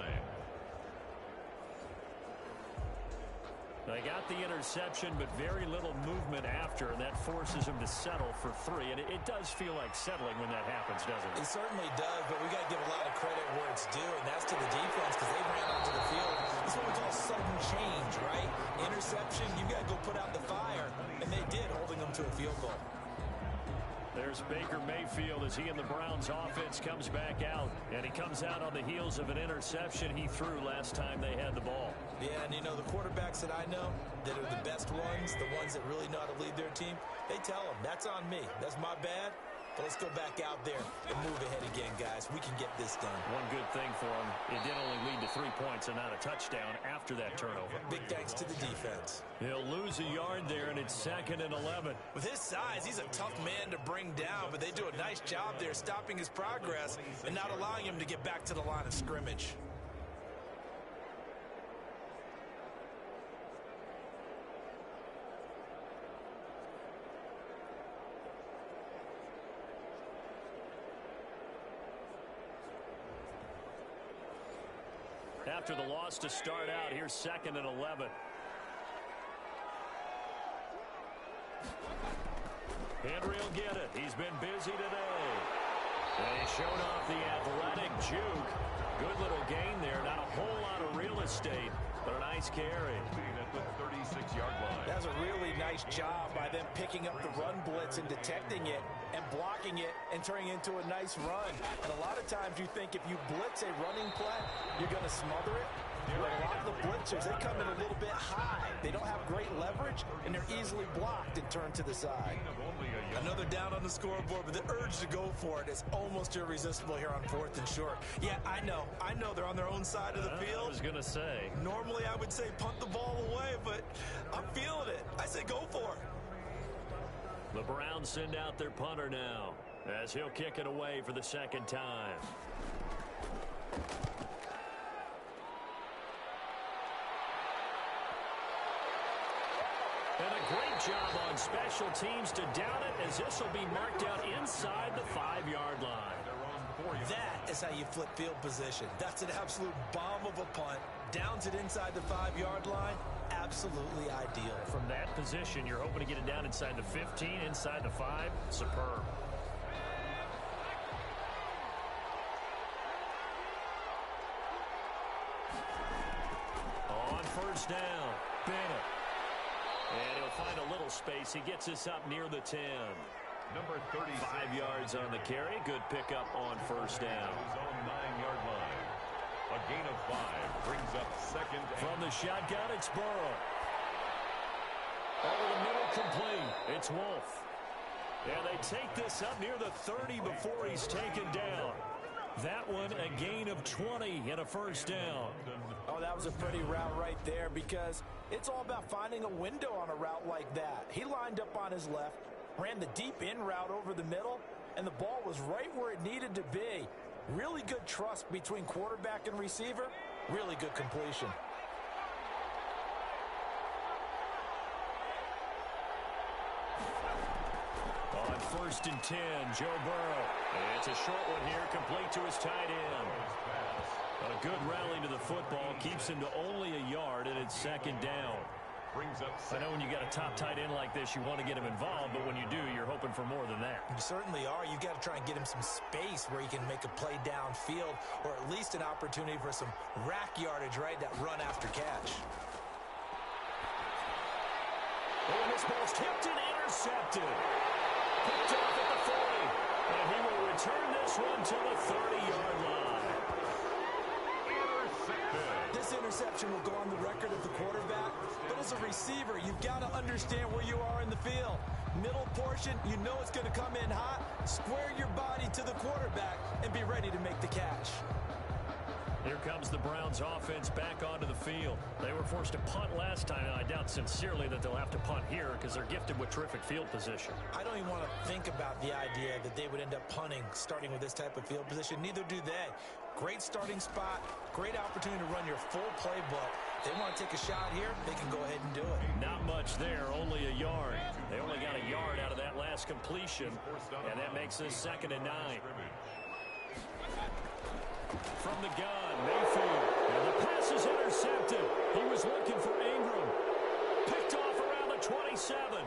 They got the interception, but very little movement after, and that forces him to settle for 3. And it does feel like settling when that happens, doesn't it? It certainly does, but we got to give a lot of credit where it's due, and that's to the defense because they ran onto the field. This is what we call sudden change, right? Interception, you got to go put out the fire, and they did, holding them to a field goal. There's Baker Mayfield as he and the Browns offense comes back out. And he comes out on the heels of an interception he threw last time they had the ball. Yeah, and you know, the quarterbacks that I know that are the best ones, the ones that really know how to lead their team, they tell them, that's on me. That's my bad. But let's go back out there and move ahead again, guys. We can get this done. One good thing for him, it did only lead to 3 points and not a touchdown after that turnover. Big thanks to the defense. He'll lose a yard there, and it's 2nd and 11. With his size, he's a tough man to bring down, but they do a nice job there stopping his progress and not allowing him to get back to the line of scrimmage. After the loss to start out, here's 2nd and 11. Henry will get it. He's been busy today. And he showed off the athletic juke. Good little gain there. Not a whole lot of real estate. But a nice carry. At the 36-yard line. That's a really nice job by them picking up the run blitz and detecting it and blocking it and turning it into a nice run. And a lot of times you think if you blitz a running play, you're going to smother it. But a lot of the blitzers, they come in a little bit high. They don't have great leverage, and they're easily blocked and turned to the side. Another down on the scoreboard, but the urge to go for it is almost irresistible here on 4th and short. Yeah, I know they're on their own side of the field. I was going to say. Normally I would say punt the ball away, but I'm feeling it. I say go for it. The Browns send out their punter now as he'll kick it away for the second time. And a great job on special teams to down it, as this will be marked out inside the 5-yard line. That is how you flip field position. That's an absolute bomb of a punt. Downs it inside the 5-yard line. Absolutely ideal. From that position, you're hoping to get it down inside the 15, inside the 5. Superb. On first down, Bennett. And he'll find a little space. He gets us up near the 10. Number 36. 5 yards on the carry. Good pickup on first down. His own 9-yard line. A gain of 5 brings up second. From the shotgun, it's Burrow. Over the middle, complete. It's Wolf. And they take this up near the 30 before he's taken down. That one, a gain of 20 and a first down. Oh, that was a pretty route right there, because it's all about finding a window on a route like that. He lined up on his left, ran the deep in route over the middle, and the ball was right where it needed to be. Really good trust between quarterback and receiver. Really good completion. On first and 10, Joe Burrow. It's a short one here, complete to his tight end. A good rally to the football, keeps him to only a yard, and it's second down. I know when you got a top tight end like this, you want to get him involved, but when you do, you're hoping for more than that. You certainly are. You've got to try and get him some space where he can make a play downfield, or at least an opportunity for some rack yardage, right? That run after catch. And this ball's tipped and intercepted. Picked off at the 40. And he will return this one to the 30-yard line. This interception will go on the record of the quarterback, but as a receiver, you've got to understand where you are in the field. Middle portion, you know it's going to come in hot. Square your body to the quarterback and be ready to make the catch. Here comes the Browns offense back onto the field. They were forced to punt last time, and I doubt sincerely that they'll have to punt here because they're gifted with terrific field position. I don't even want to think about the idea that they would end up punting starting with this type of field position. Neither do they. Great starting spot, great opportunity to run your full playbook. They want to take a shot here, they can go ahead and do it. Not much there, only a yard. They only got a yard out of that last completion, and that makes this second and 9. From the gun, Mayfield. And the pass is intercepted. He was looking for Ingram. Picked off around the 27.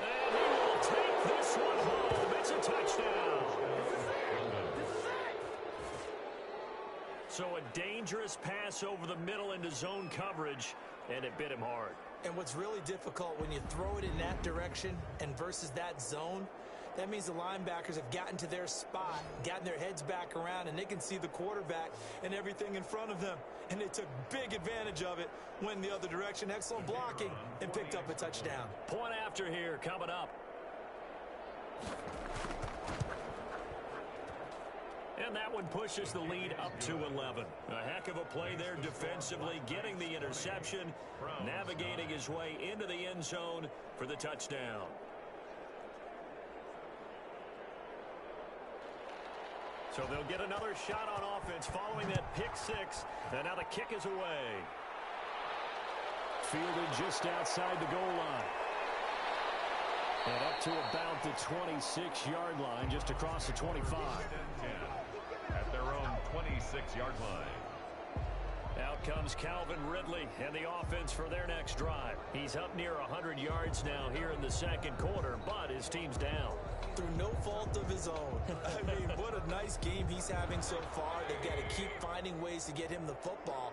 And he will take this one home. It's a touchdown. So a dangerous pass over the middle into zone coverage, and it bit him hard. And what's really difficult when you throw it in that direction and versus that zone, that means the linebackers have gotten to their spot, gotten their heads back around, and they can see the quarterback and everything in front of them. And they took big advantage of it, went the other direction, excellent blocking, and picked up a touchdown. Point after here coming up. And that one pushes the lead up to 11. A heck of a play there defensively, getting the interception, navigating his way into the end zone for the touchdown. So they'll get another shot on offense following that pick six. And now the kick is away. Fielded just outside the goal line. And up to about the 26-yard line, just across the 25. At their own 26-yard line. Out comes Calvin Ridley and the offense for their next drive. He's up near 100 yards now here in the second quarter, but his team's down. Through no fault of his own. I mean, what a nice game he's having so far. They've got to keep finding ways to get him the football.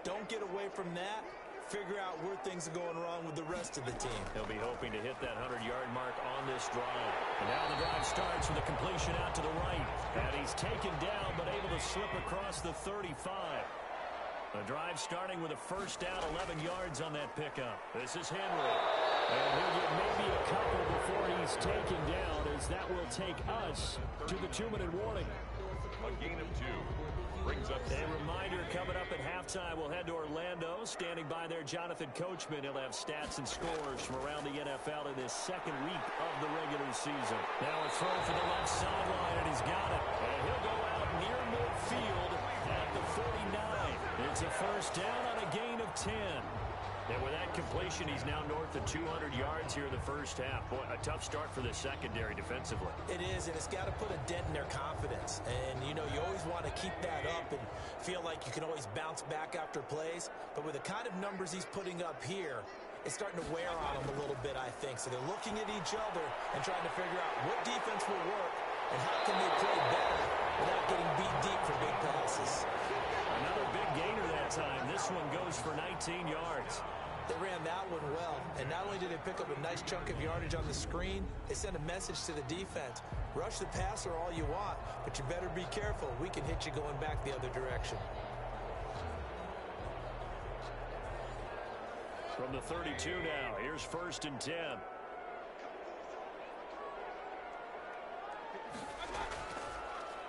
Don't get away from that. Figure out where things are going wrong with the rest of the team. He'll be hoping to hit that 100-yard mark on this drive. And now the drive starts with a completion out to the right. And he's taken down but able to slip across the 35. The drive starting with a first down, 11 yards on that pickup. This is Henry. And he'll get maybe a couple before he's taken down, as that will take us to the 2-minute warning. A gain of 2. Brings up a reminder coming up at halftime. We'll head to Orlando. Standing by there, Jonathan Coachman. He'll have stats and scores from around the NFL in this second week of the regular season. Now a throw for the left sideline, and he's got it. And he'll go out near midfield at the 49. It's a first down on a gain of 10. And with that completion, he's now north of 200 yards here in the first half. Boy, a tough start for the secondary defensively. It is, and it's got to put a dent in their confidence. And, you know, you always want to keep that up and feel like you can always bounce back after plays. But with the kind of numbers he's putting up here, it's starting to wear on them a little bit, I think. So they're looking at each other and trying to figure out what defense will work and how can they play better without getting beat deep for big passes. Another big gainer that time. This one goes for 19 yards. They ran that one well, and not only did they pick up a nice chunk of yardage on the screen, they sent a message to the defense. Rush the passer all you want, but you better be careful. We can hit you going back the other direction. From the 32 now, here's 1st and 10.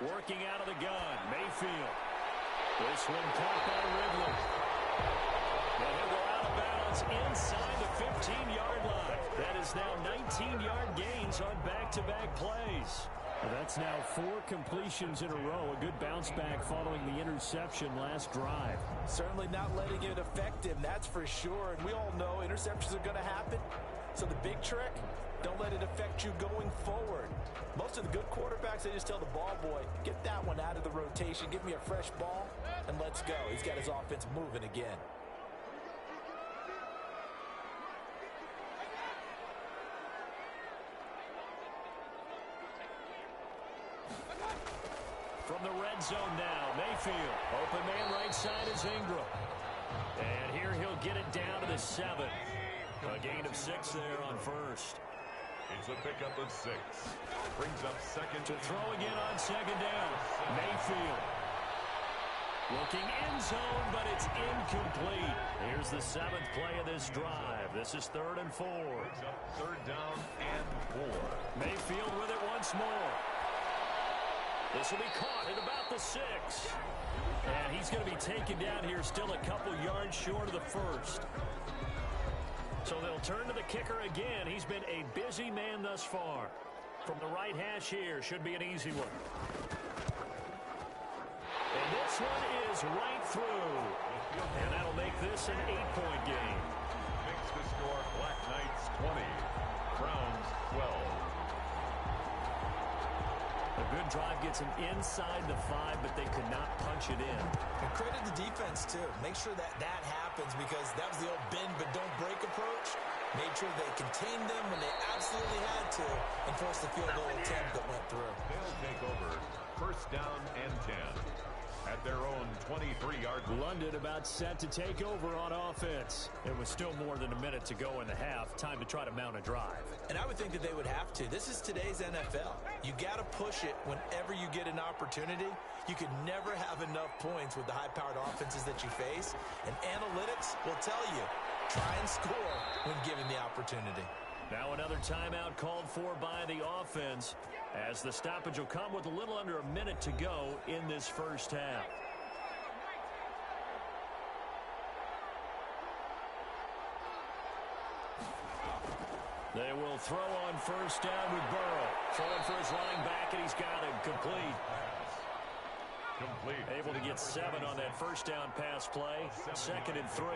Working out of the gun, Mayfield. This one caught by Ridley. And he'll go out of bounds inside the 15-yard line. That is now 19-yard gains on back-to-back plays. Well, that's now 4 completions in a row. A good bounce back following the interception last drive. Certainly not letting it affect him, that's for sure. And we all know interceptions are going to happen. So the big trick, don't let it affect you going forward. Most of the good quarterbacks, they just tell the ball boy, get that one out of the rotation, give me a fresh ball, and let's go. He's got his offense moving again. From the red zone now, Mayfield. Open man right side is Ingram. And here he'll get it down to the 7. A gain of 6 there on first. It's a pickup of 6. Brings up 2nd. To throw again on 2nd down. Mayfield. Looking end zone, but it's incomplete. Here's the 7th play of this drive. This is 3rd and 4. Brings up 3rd down and 4. Mayfield with it once more. This will be caught at about the 6. And he's going to be taken down here, still a couple yards short of the first. So they'll turn to the kicker again. He's been a busy man thus far. From the right hash here, should be an easy one. And this one is right through. And that'll make this an 8-point game. Makes the score Black Knights 20. Browns 12. A good drive gets them inside the 5, but they could not punch it in. And credit the defense, too. Make sure that happens, because that was the old bend but don't break approach. Made sure they contained them when they absolutely had to and forced the field goal attempt that went through. They'll take over 1st down and 10. At their own 23-yard line. London about set to take over on offense. It was still more than a minute to go in the half. Time to try to mount a drive. And I would think that they would have to. This is today's NFL. You got to push it whenever you get an opportunity. You can never have enough points with the high-powered offenses that you face. And analytics will tell you, try and score when given the opportunity. Now another timeout called for by the offense, as the stoppage will come with a little under a minute to go in this first half. They will throw on 1st down with Burrow. Throwing for his running back, and he's got him complete. Able to get 7 on that 1st down pass play. 2nd and 3.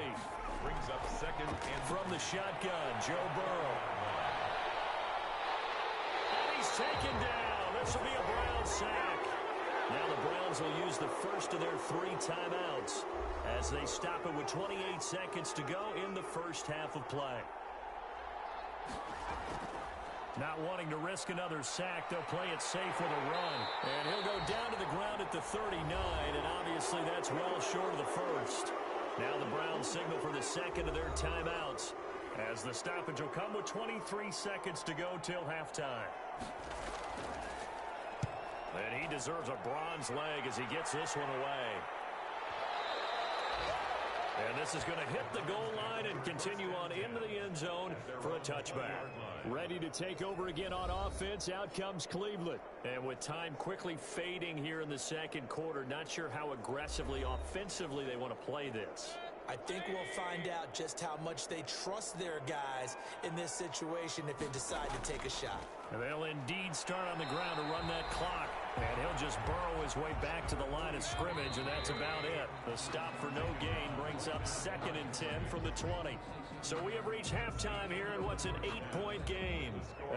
Brings up 2nd and from the shotgun, Joe Burrow. And he's taken down. This will be a Brown sack. Now the Browns will use the first of their 3 timeouts as they stop it with 28 seconds to go in the first half of play. Not wanting to risk another sack, they'll play it safe with a run. And he'll go down to the ground at the 39, and obviously that's well short of the first. Now the Browns signal for the second of their timeouts, as the stoppage will come with 23 seconds to go till halftime. And he deserves a bronze leg as he gets this one away. And this is going to hit the goal line and continue on into the end zone for a touchback. Ready to take over again on offense. Out comes Cleveland. And with time quickly fading here in the second quarter, not sure how aggressively, offensively they want to play this. I think we'll find out just how much they trust their guys in this situation if they decide to take a shot. And they'll indeed start on the ground to run that clock. And he'll just burrow his way back to the line of scrimmage, and that's about it. The stop for no gain brings up 2nd and 10 from the 20. So we have reached halftime here in what's an 8-point game.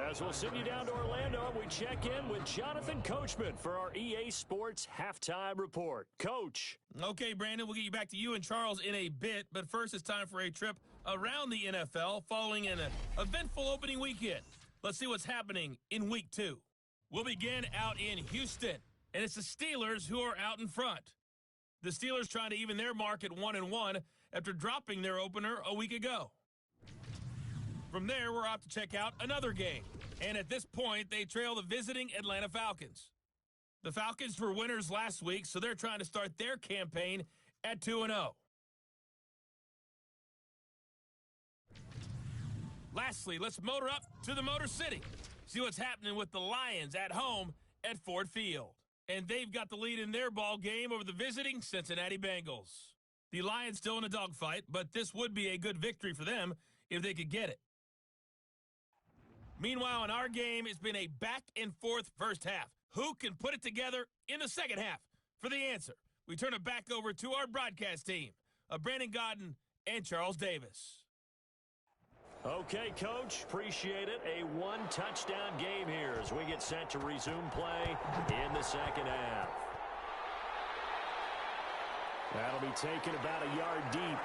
As we'll send you down to Orlando, we check in with Jonathan Coachman for our EA Sports Halftime Report. Coach. Okay, Brandon, we'll get you back to you and Charles in a bit, but first it's time for a trip around the NFL following an eventful opening weekend. Let's see what's happening in Week 2. We'll begin out in Houston, and it's the Steelers who are out in front. The Steelers trying to even their mark at 1-1 after dropping their opener a week ago. From there, we're off to check out another game, and at this point, they trail the visiting Atlanta Falcons. The Falcons were winners last week, so they're trying to start their campaign at 2-0. Lastly, let's motor up to the Motor City. See what's happening with the Lions at home at Ford Field. And they've got the lead in their ball game over the visiting Cincinnati Bengals. The Lions still in a dogfight, but this would be a good victory for them if they could get it. Meanwhile, in our game, it's been a back-and-forth first half. Who can put it together in the second half? For the answer, we turn it back over to our broadcast team of Brandon Godden and Charles Davis. Okay, Coach, appreciate it. A one-touchdown game here as we get set to resume play in the second half. That'll be taken about a yard deep.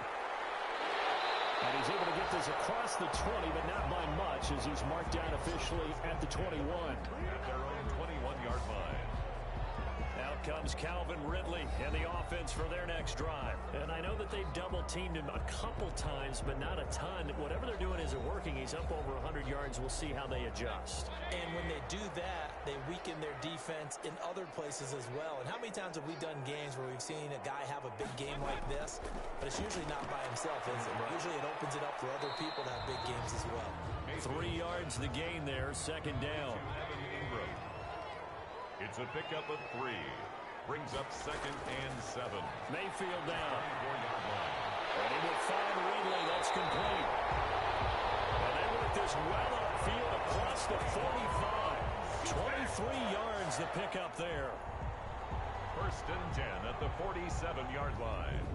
And he's able to get this across the 20, but not by much as he's marked down officially at the 21. At their own 21-yard line. Out comes Calvin Ridley and the offense for their next drive. And I know that they've double-teamed him a couple times, but not a ton. Whatever they're doing isn't working. He's up over 100 yards. We'll see how they adjust. And when they do that, they weaken their defense in other places as well. And how many times have we done games where we've seen a guy have a big game like this, but it's usually not by himself, is it? Usually it opens it up for other people to have big games as well. 3 yards the gain there, second down. It's a pickup of 3. Brings up 2nd and 7. Mayfield down. 4-yard line. And he will find Ridley. That's complete. And they work this well upfield across the 45. 23 yards the pickup there. 1st and 10 at the 47-yard line.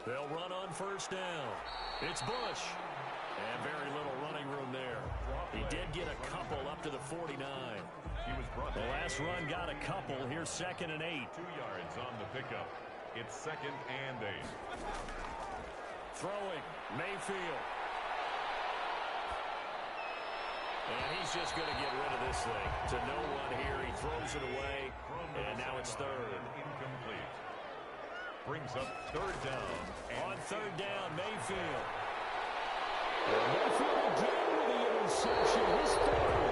They'll run on first down. It's Bush. And very little running room there. He did get a couple up to the 49. He was brought The last run got a couple. Here's 2nd and 8. 2 yards on the pickup. It's 2nd and 8. Throwing, Mayfield. And he's just going to get rid of this thing. To no one here. He throws it away. And now it's 3rd. Incomplete. Brings up 3rd down. On 3rd down, Mayfield. Mayfield again with the interception. His 3rd.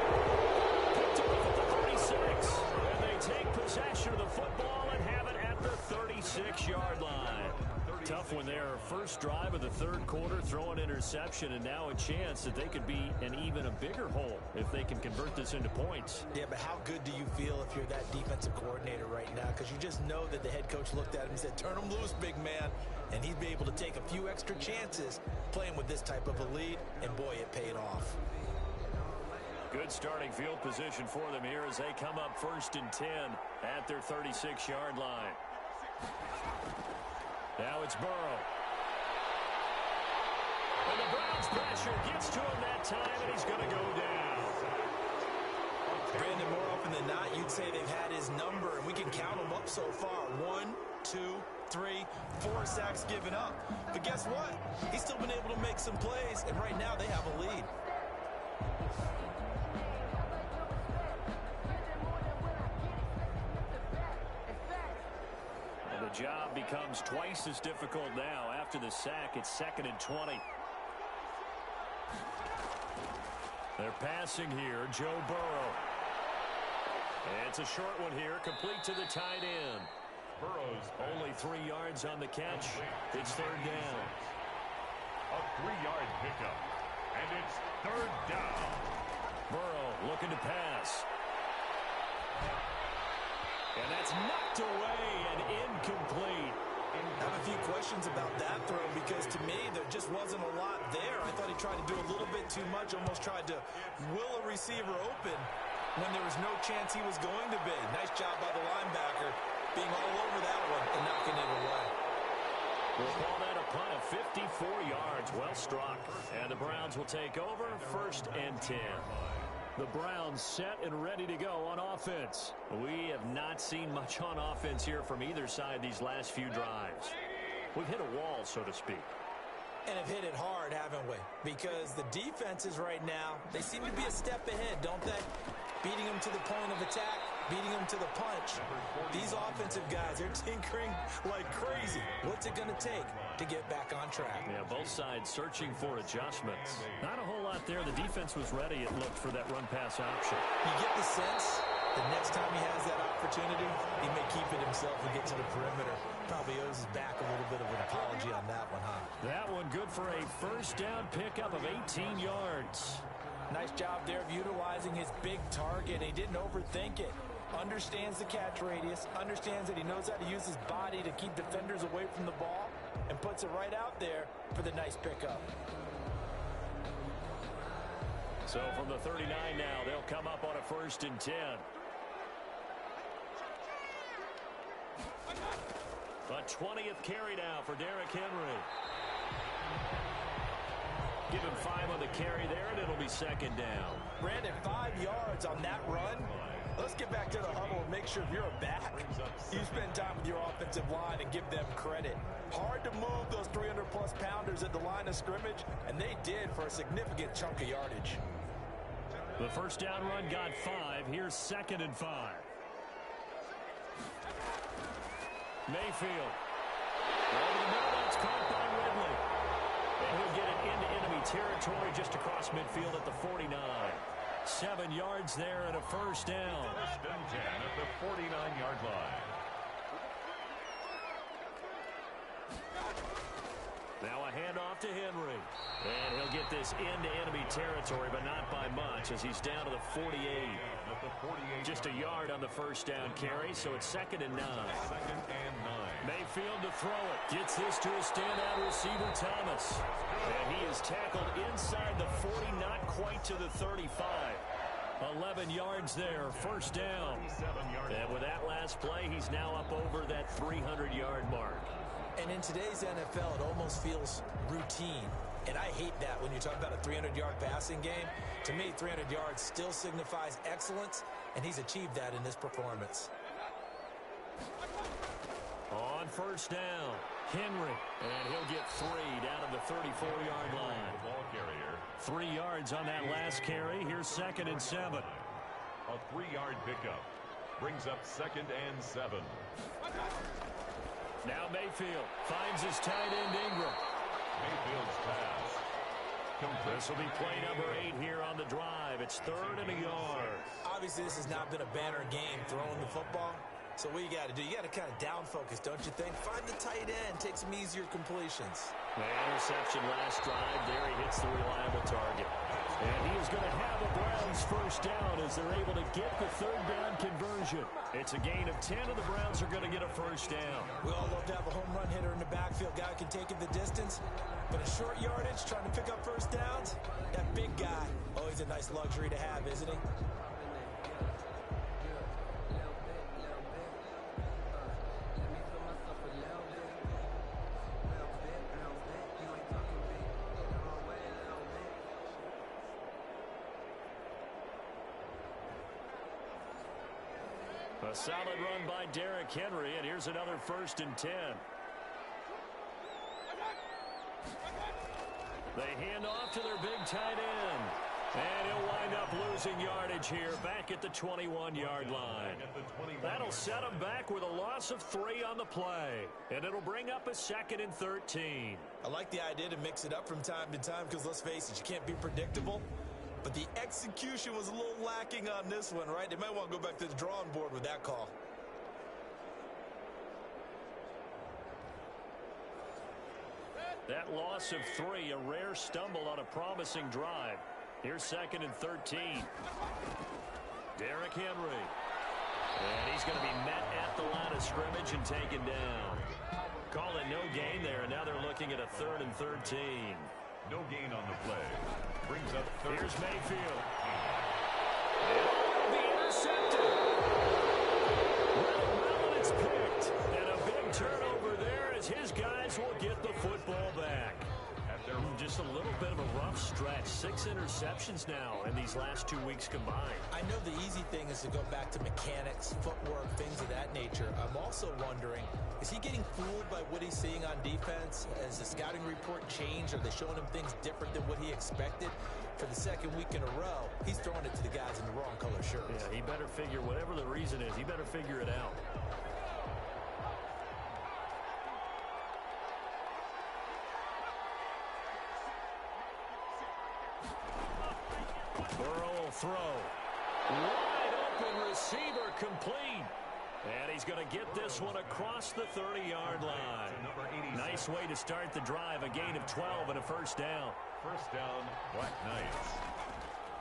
Picked off at the 36. And they take possession of the football and have it at the 36-yard line. Tough one there. First drive of the 3rd quarter, throw an interception, and now a chance that they could be in even a bigger hole if they can convert this into points. Yeah, but how good do you feel if you're that defensive coordinator right now? Because you just know that the head coach looked at him and said, turn him loose, big man. And he'd be able to take a few extra chances playing with this type of a lead, and boy, it paid off. Good starting field position for them here as they come up 1st and 10 at their 36-yard line. Now it's Burrow. And the Browns pressure gets to him that time, and he's going to go down. Brandon, more often than not, you'd say they've had his number, and we can count them up so far. 1, 2, 3, 4 sacks given up. But guess what? He's still been able to make some plays, and right now they have a lead. And the job becomes twice as difficult now. After the sack, it's 2nd and 20. They're passing here, Joe Burrow. It's a short one here, complete to the tight end. Burrow's only 3 yards on the catch. It's 3rd down. A 3-yard pickup, and it's 3rd down. Burrow looking to pass. And that's knocked away and incomplete. I have a few questions about that throw because to me there just wasn't a lot there. I thought he tried to do a little bit too much, almost tried to will a receiver open when there was no chance he was going to be. Nice job by the linebacker being all over that one and knocking it away. We'll call that a punt of 54 yards. Well struck. And the Browns will take over, 1st and 10. The Browns set and ready to go on offense. We have not seen much on offense here from either side these last few drives. We've hit a wall, so to speak. And have hit it hard, haven't we? Because the defenses right now, they seem to be a step ahead, don't they? Beating them to the point of attack, beating them to the punch. These offensive guys, they're tinkering like crazy. What's it going to take to get back on track? Yeah, both sides searching for adjustments. Not a whole lot there. The defense was ready, it looked, for that run-pass option. You get the sense the next time he has that opportunity, he may keep it himself and get to the perimeter. Probably owes his back a little bit of an apology on that one, huh? That one good for a 1st down pickup of 18 yards. Nice job there of utilizing his big target. He didn't overthink it. Understands the catch radius. Understands that he knows how to use his body to keep defenders away from the ball. And puts it right out there for the nice pickup. So from the 39 now, they'll come up on a 1st and 10. A 20th carry now for Derrick Henry. Give him 5 on the carry there, and it'll be 2nd down. Brandon, 5 yards on that run. Let's get back to the huddle and make sure if you're a back, you spend time with your offensive line and give them credit. Hard to move those 300-plus pounders at the line of scrimmage, and they did for a significant chunk of yardage. The 1st down run got 5. Here's 2nd and 5. Mayfield. Over the middle, that's caught by Ridley. And he'll get it into enemy territory just across midfield at the 49. 7 yards there and a 1st down. 1st and 10 at the 49-yard line. Now a handoff to Henry. And he'll get this into enemy territory, but not by much as he's down to the 48. At the 48. Just a yard on the 1st down carry, so it's 2nd and 9. 2nd and 9. Mayfield to throw it. Gets this to a standout receiver, Thomas. And he is tackled inside the 40, not quite to the 35. 11 yards there, 1st down. And with that last play, he's now up over that 300-yard mark. And in today's NFL, it almost feels routine. And I hate that when you talk about a 300-yard passing game. To me, 300 yards still signifies excellence, and he's achieved that in this performance. On 1st down, Henry. And he'll get 3 down to the 34-yard line. The ball carrier. 3 yards on that last carry. Here's 2nd and 7. A 3-yard pickup. Brings up 2nd and 7. Now Mayfield finds his tight end Ingram. Mayfield's pass. This will be play number 8 here on the drive. It's 3rd and a yard. Obviously, this has not been a banner game throwing the football. So what you got to do, you got to kind of down focus, don't you think? Find the tight end, take some easier completions. The interception last drive. There he hits the reliable target. And he is going to have a Browns 1st down as they're able to get the 3rd down conversion. It's a gain of 10, and the Browns are going to get a 1st down. We all love to have a home run hitter in the backfield. Guy who can take it the distance. But in short yardage, trying to pick up 1st downs, that big guy, always a nice luxury to have, isn't he? A solid run by Derrick Henry, and here's another 1st and 10. They hand off to their big tight end. And he'll wind up losing yardage here back at the 21-yard line. That'll set him back with a loss of 3 on the play. And it'll bring up a 2nd and 13. I like the idea to mix it up from time to time because, let's face it, you can't be predictable. But the execution was a little lacking on this one, right? They might want to go back to the drawing board with that call. That loss of 3, a rare stumble on a promising drive. Here's 2nd and 13. Derrick Henry. And he's going to be met at the line of scrimmage and taken down. Call it no gain there, and now they're looking at a 3rd and 13. No gain on the play. Brings up 3rd. Here's Mayfield. And it'll be intercepted. Well, it's picked. And a big turnover there as his guys will get the football back. Just a little bit of a rough stretch. 6 interceptions now in these last 2 weeks combined. I know the easy thing is to go back to mechanics, footwork, things of that nature. I'm also wondering, is he getting fooled by what he's seeing on defense? Has the scouting report changed? Are they showing him things different than what he expected? For the 2nd week in a row, he's throwing it to the guys in the wrong color shirts. Yeah, he better figure, whatever the reason is, he better figure it out. Burrow will throw. Wide open receiver complete. And he's going to get this one across the 30-yard line. Nice way to start the drive. A gain of 12 and a 1st down. 1st down, Black Knights.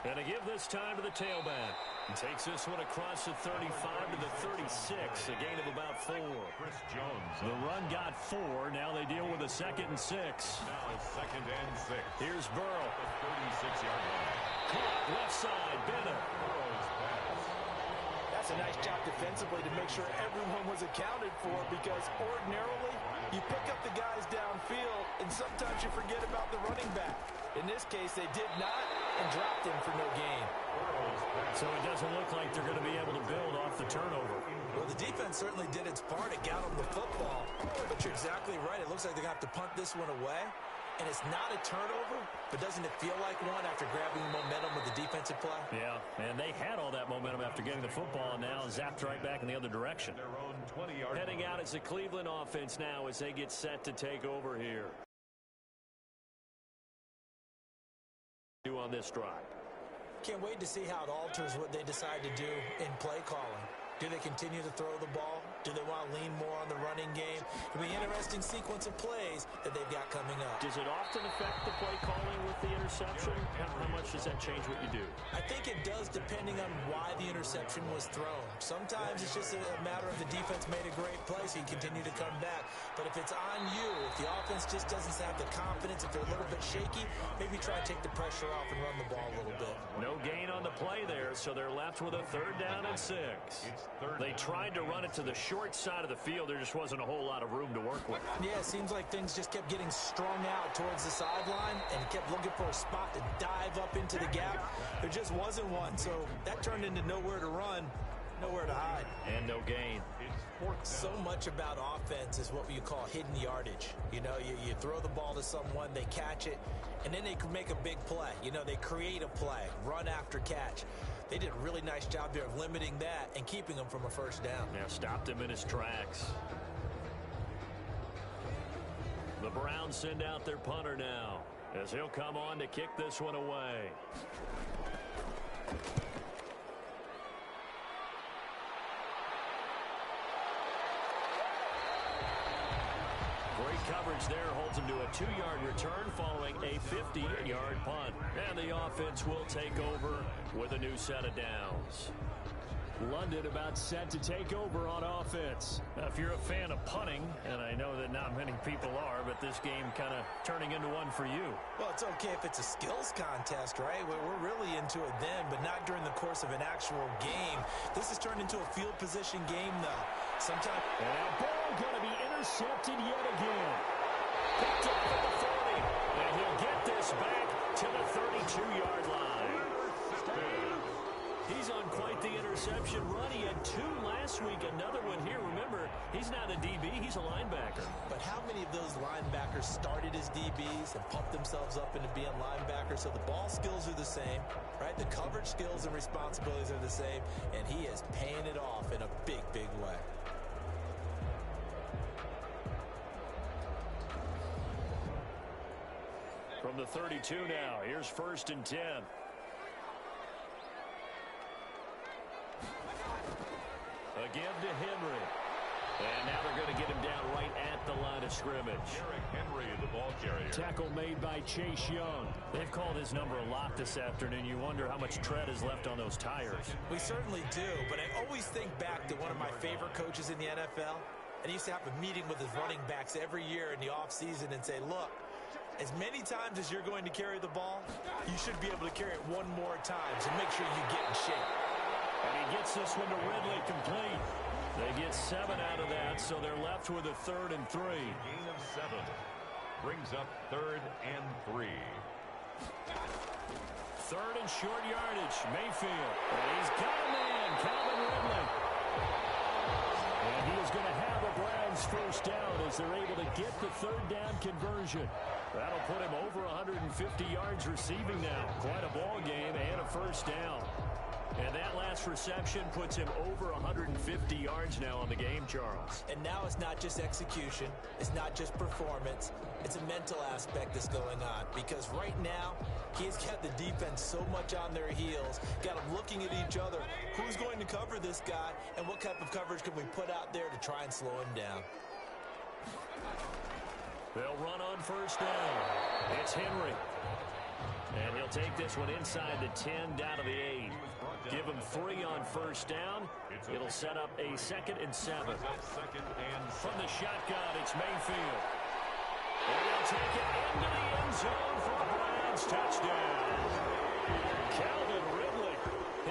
And to give this time to the tailback. He takes this one across the 35 to the 36. A gain of about 4. Chris Jones. The run got 4. Now they deal with a 2nd and 6. Now 2nd and 6. Here's Burrow. The 36-yard line. Caught left side. Bennett. Burrow's pass. That's a nice job defensively to make sure everyone was accounted for, because ordinarily you pick up the guys downfield and sometimes you forget about the running back. In this case, they did not and dropped him for no gain. So it doesn't look like they're going to be able to build off the turnover. Well, the defense certainly did its part. It got them the football. But you're exactly right. It looks like they're going to have to punt this one away. And it's not a turnover, but doesn't it feel like one after grabbing momentum with the defensive play? Yeah, and they had all that momentum after getting the football, and now zapped right back in the other direction. Their own 20-yard Heading line. out is the Cleveland offense now as they get set to take over here. On this drive. Can't wait to see how it alters what they decide to do in play calling. Do they continue to throw the ball? Do they want to lean more on the running game? It'll be an interesting sequence of plays that they've got coming up. Does it often affect the play calling with the interception? How much does that change what you do? I think it does, depending on why the interception was thrown. Sometimes it's just a matter of the defense made a great play, so you continue to come back. But if it's on you, if the offense just doesn't have the confidence, if they're a little bit shaky, maybe try to take the pressure off and run the ball a little bit. No gain on the play there, so they're left with a 3rd down and 6. They tried to run it to the short side of the field. There just wasn't a whole lot of room to work with. Yeah, it seems like things just kept getting strung out towards the sideline and kept looking for a spot to dive up into the gap. There just wasn't one, so that turned into nowhere to run, nowhere to hide. And no gain. So much about offense is what you call hidden yardage. You know, you throw the ball to someone, they catch it, and then they can make a big play. You know, they create a play, run after catch. They did a really nice job there of limiting that and keeping him from a 1st down. Yeah, stopped him in his tracks. The Browns send out their punter now as he'll come on to kick this one away. Great coverage there, holds him to a 2-yard return following a 50-yard punt. And the offense will take over with a new set of downs. London about set to take over on offense. Now, if you're a fan of punting, and I know that not many people are, but this game kind of turning into one for you. Well, it's okay if it's a skills contest, right? We're really into it then, but not during the course of an actual game. This has turned into a field position game, though. Sometimes... And now ball going to be intercepted yet again. Picked up at the 40, and he'll get this back to the 32-yard line. He's on quite the interception run. He had 2 last week, another one here. Remember, he's not a DB, he's a linebacker. But how many of those linebackers started as DBs and pumped themselves up into being linebackers? So the ball skills are the same, right? The coverage skills and responsibilities are the same, and he is paying it off in a big, big way. From the 32 now, here's 1st and 10. Again to Henry. And now they're going to get him down right at the line of scrimmage. Derrick Henry, the ball carrier. Tackle made by Chase Young. They've called his number a lot this afternoon. You wonder how much tread is left on those tires. We certainly do, but I always think back to one of my favorite coaches in the NFL. And he used to have a meeting with his running backs every year in the offseason and say, look, as many times as you're going to carry the ball, you should be able to carry it one more time, so make sure you get in shape. And he gets this one to Ridley complete. They get 7 out of that, so they're left with a 3rd and 3. Gain of 7. Brings up 3rd and 3. 3rd and short yardage. Mayfield. And he's got a man, Calvin Ridley. And he is going to have a Browns 1st down as they're able to get the 3rd down conversion. That'll put him over 150 yards receiving now. Quite a ball game and a 1st down. And that last reception puts him over 150 yards now on the game, Charles. And now it's not just execution. It's not just performance. It's a mental aspect that's going on. Because right now, he's got the defense so much on their heels, got them looking at each other. Who's going to cover this guy, and what type of coverage can we put out there to try and slow him down? They'll run on 1st down. It's Henry. And he'll take this one inside the 10 down to the 8. Give him 3 on 1st down. It'll set up a 2nd and 7. From the shotgun, it's Mayfield. And he'll take it into the end zone for a Browns touchdown. Calvin Ridley,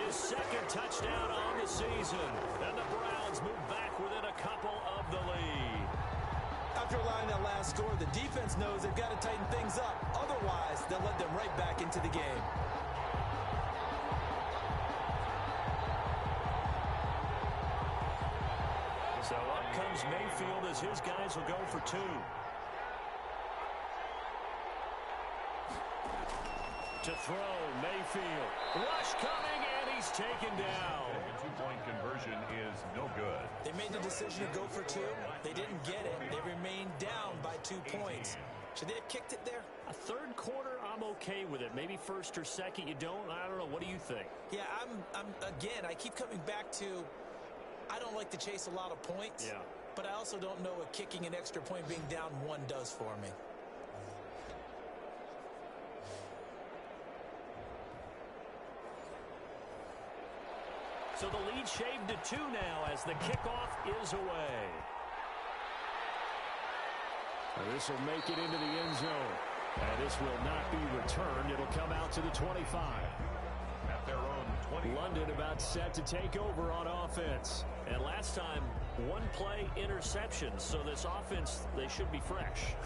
his 2nd touchdown on the season. And the Browns move back within a couple of the lead. After allowing that last score, the defense knows they've got to tighten things up. Otherwise, they'll let them right back into the game. So up comes Mayfield as his guys will go for 2. To throw, Mayfield. Rush coming, and he's taken down. The 2-point conversion is no good. They made the decision to go for 2. They didn't get it. They remained down by 2 points. Should they have kicked it there? A 3rd quarter, I'm okay with it. Maybe 1st or 2nd, you don't. I don't know. What do you think? Yeah, again, I keep coming back to, I don't like to chase a lot of points. Yeah. But I also don't know what kicking an extra point being down 1 does for me. So the lead shaved to 2 now as the kickoff is away. This will make it into the end zone. And this will not be returned. It'll come out to the 25. At their own 20. London about set to take over on offense. And last time, 1-play interception. So this offense, they should be fresh.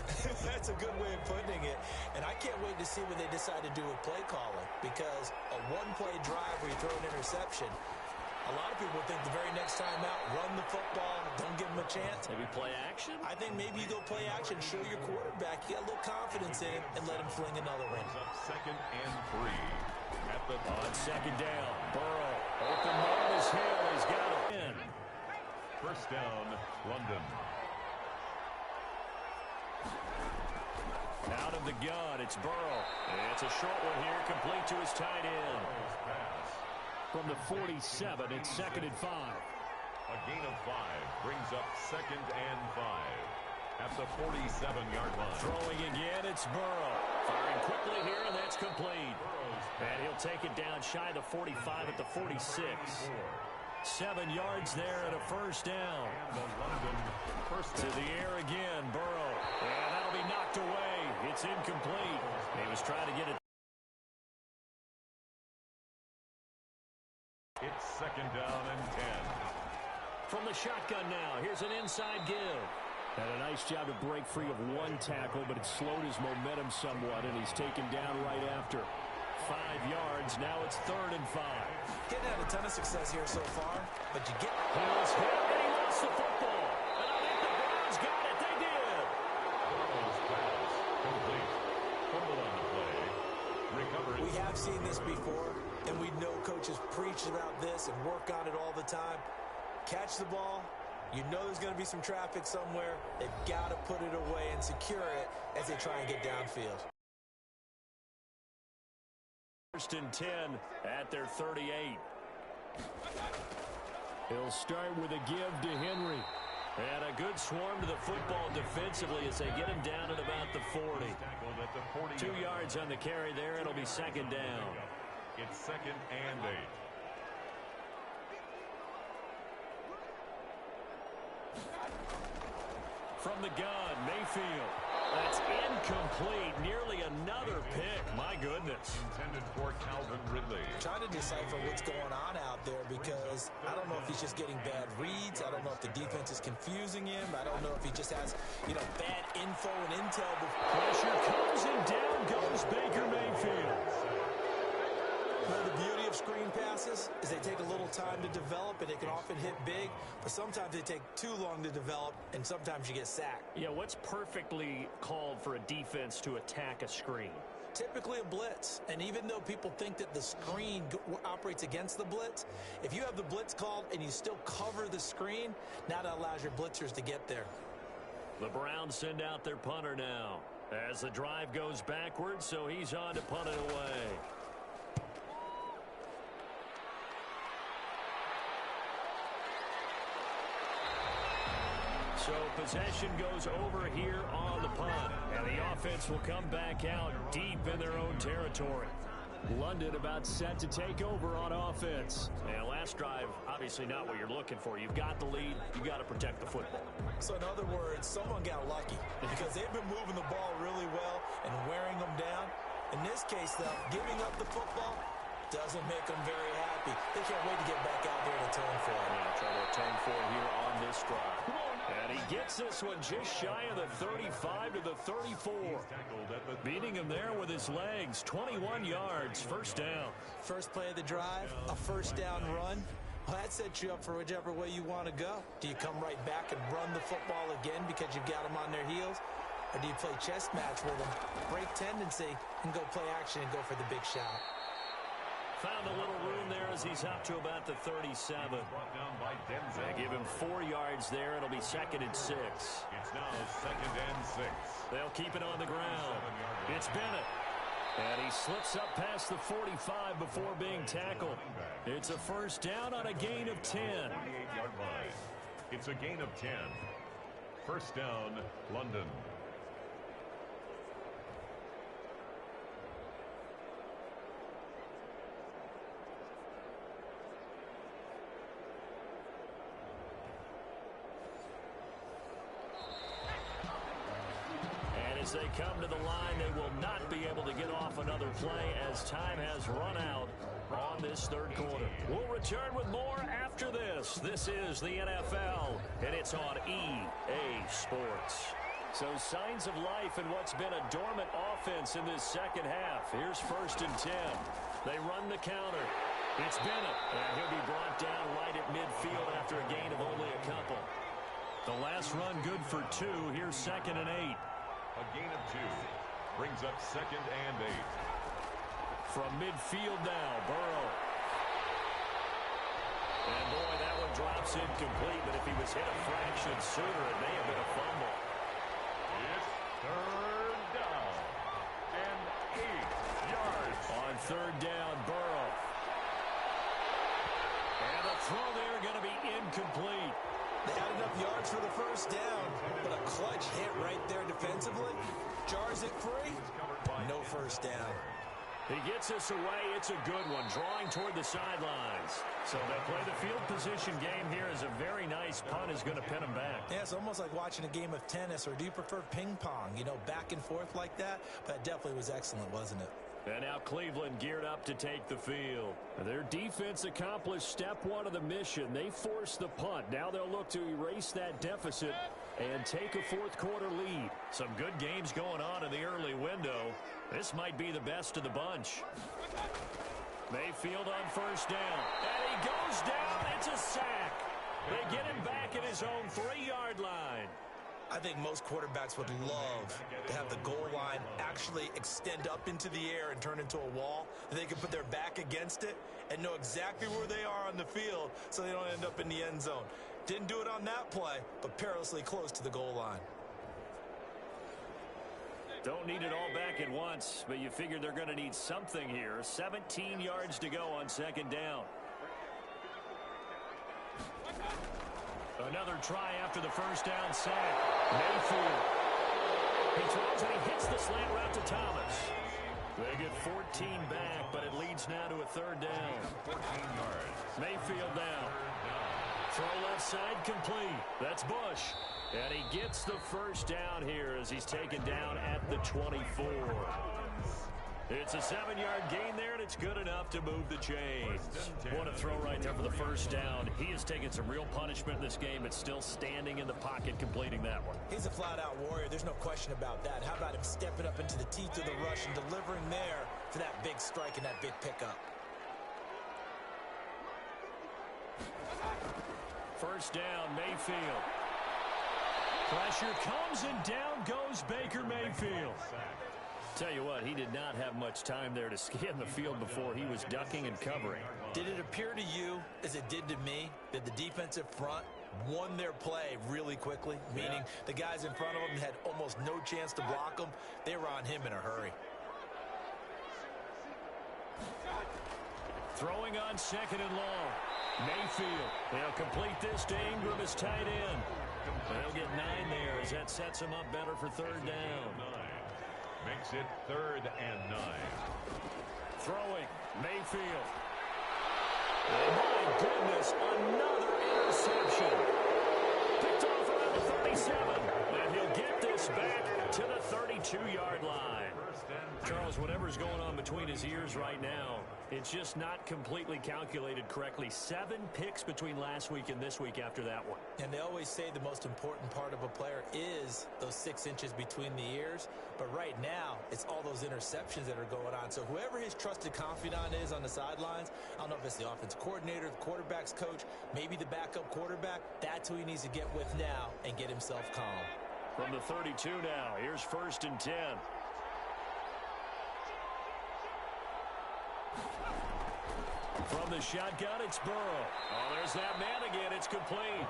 That's a good way of putting it. And I can't wait to see what they decide to do with play calling. Because a 1-play drive where you throw an interception, a lot of people think the very next time out, run the football, don't give them a chance. Maybe play action? I think maybe you go play action, show your quarterback, you got a little confidence in him, and let him fling another one. Up 2nd and 3. On 2nd down, Burrow. Open man is here. He's got it in. 1st down, London. Out of the gun, it's Burrow. It's a short one here, complete to his tight end. From the 47, it's 2nd and 5. A gain of 5 brings up 2nd and 5 at the 47-yard line. Throwing again, it's Burrow. Firing quickly here, and that's complete. And he'll take it down shy of the 45 at the 46. 7 yards there and a 1st down. To the air again, Burrow. And that'll be knocked away. It's incomplete. He was trying to get it. It's 2nd down and 10. From the shotgun now, here's an inside give. And a nice job to break free of 1 tackle, but it slowed his momentum somewhat, and he's taken down right after. 5 yards. Now it's 3rd and 5. Getting had a ton of success here so far, but you get... He was hit, and he lost the football. And I think the Browns got it. They did. Complete. Fumble on the play. Recovered. We have seen this before, and we know coaches preach about this and work on it all the time. Catch the ball. You know there's going to be some traffic somewhere. They've got to put it away and secure it as they try and get downfield. 1st and 10 at their 38. He'll start with a give to Henry. And a good swarm to the football defensively as they get him down at about the 40. 2 yards on the carry there. It'll be 2nd down. It's 2nd and 8. From the gun, Mayfield. That's incomplete. Nearly another pick. My goodness. Intended for Calvin Ridley. Trying to decipher what's going on out there because I don't know if he's just getting bad reads. I don't know if the defense is confusing him. I don't know if he just has, bad info and intel. Pressure comes and down goes Baker Mayfield. Well, the beauty of screen passes is they take a little time to develop, and they can often hit big, but sometimes they take too long to develop, and sometimes you get sacked. Yeah, what's perfectly called for a defense to attack a screen? Typically a blitz, and even though people think that the screen operates against the blitz, if you have the blitz called and you still cover the screen, now that allows your blitzers to get there. The Browns send out their punter now as the drive goes backwards, so he's on to punt it away. So possession goes over here on the punt. And the offense will come back out deep in their own territory. London about set to take over on offense. And last drive, obviously not what you're looking for. You've got the lead. You've got to protect the football. So in other words, someone got lucky because they've been moving the ball really well and wearing them down. In this case, though, giving up the football doesn't make them very happy. They can't wait to get back out there and atone for it. Yeah, try to atone for it here on this drive. And he gets this one just shy of the 35 to the 34. Beating him there with his legs. 21 yards, 1st down. First play of the drive, a 1st down run. Well, that sets you up for whichever way you want to go. Do you come right back and run the football again because you've got them on their heels? Or do you play chess match with them, break tendency, and go play action and go for the big shot? Found a little room there as he's up to about the 37. They give him 4 yards there. It'll be 2nd and 6. It's now 2nd and 6. They'll keep it on the ground. It's Bennett. And he slips up past the 45 before being tackled. It's a 1st down on a gain of 10. 48-yard line. It's a gain of 10. 1st down, London. As they come to the line, they will not be able to get off another play as time has run out on this 3rd quarter. We'll return with more after this. This is the NFL, and it's on EA Sports. So signs of life in what's been a dormant offense in this 2nd half. Here's 1st and 10. They run the counter. It's Bennett, and he'll be brought down right at midfield after a gain of only a couple. The last run good for 2. Here's 2nd and 8. A gain of 2 brings up 2nd and 8. From midfield now, Burrow. And boy, that one drops incomplete, but if he was hit a fraction sooner, it may have been a fumble. It's 3rd down and 8 yards. On 3rd down, Burrow. And the throw there going to be incomplete. They had enough yards for the 1st down, but a clutch hit right there defensively. Jars it free. No 1st down. He gets this away. It's a good one, drawing toward the sidelines. So they play the field position game here as a very nice punt is going to pin him back. Yeah, it's almost like watching a game of tennis, or do you prefer ping pong? Back and forth like that? But it definitely was excellent, wasn't it? And now Cleveland geared up to take the field. Their defense accomplished step 1 of the mission. They forced the punt. Now they'll look to erase that deficit and take a fourth-quarter lead. Some good games going on in the early window. This might be the best of the bunch. Mayfield on first down. And he goes down. It's a sack. They get him back at his own 3-yard line. I think most quarterbacks would love to have the goal line actually extend up into the air and turn into a wall. They can put their back against it and know exactly where they are on the field so they don't end up in the end zone. Didn't do it on that play, but perilously close to the goal line. Don't need it all back at once, but you figure they're going to need something here. 17 yards to go on second down. Another try after the first down sack. Mayfield. He throws and he hits the slant route to Thomas. They get 14 back, but it leads now to a third down. 14 yards. Mayfield down. Throw left side complete. That's Bush. And he gets the first down here as he's taken down at the 24. It's a 7-yard gain there, and it's good enough to move the chains. What a throw right there for the first down. He has taken some real punishment in this game, but still standing in the pocket completing that one. He's a flat-out warrior. There's no question about that. How about him stepping up into the teeth of the rush and delivering there for that big strike and that big pickup? First down, Mayfield. Pressure comes, and down goes Baker Mayfield. Tell you what, he did not have much time there to scan the field before he was ducking and covering. Did it appear to you, as it did to me, that the defensive front won their play really quickly? Meaning the guys in front of them had almost no chance to block him. They were on him in a hurry. Throwing on second and long. Mayfield. They'll complete this to Ingram as tight end. They'll get 9 there as that sets him up better for third down. Makes it 3rd and 9. Throwing. Mayfield. Oh, my goodness. Another interception. Picked off around the 37. And he'll get this back to the 32-yard line. Charles, whatever's going on between his ears right now, it's just not completely calculated correctly. 7 picks between last week and this week after that one. And they always say the most important part of a player is those 6 inches between the ears. But right now, it's all those interceptions that are going on. So whoever his trusted confidant is on the sidelines, I don't know if it's the offense coordinator, the quarterback's coach, maybe the backup quarterback, that's who he needs to get with now and get himself calm. From the 32 now, here's 1st and 10. From the shotgun, it's Burrow. Oh, there's that man again. It's complete.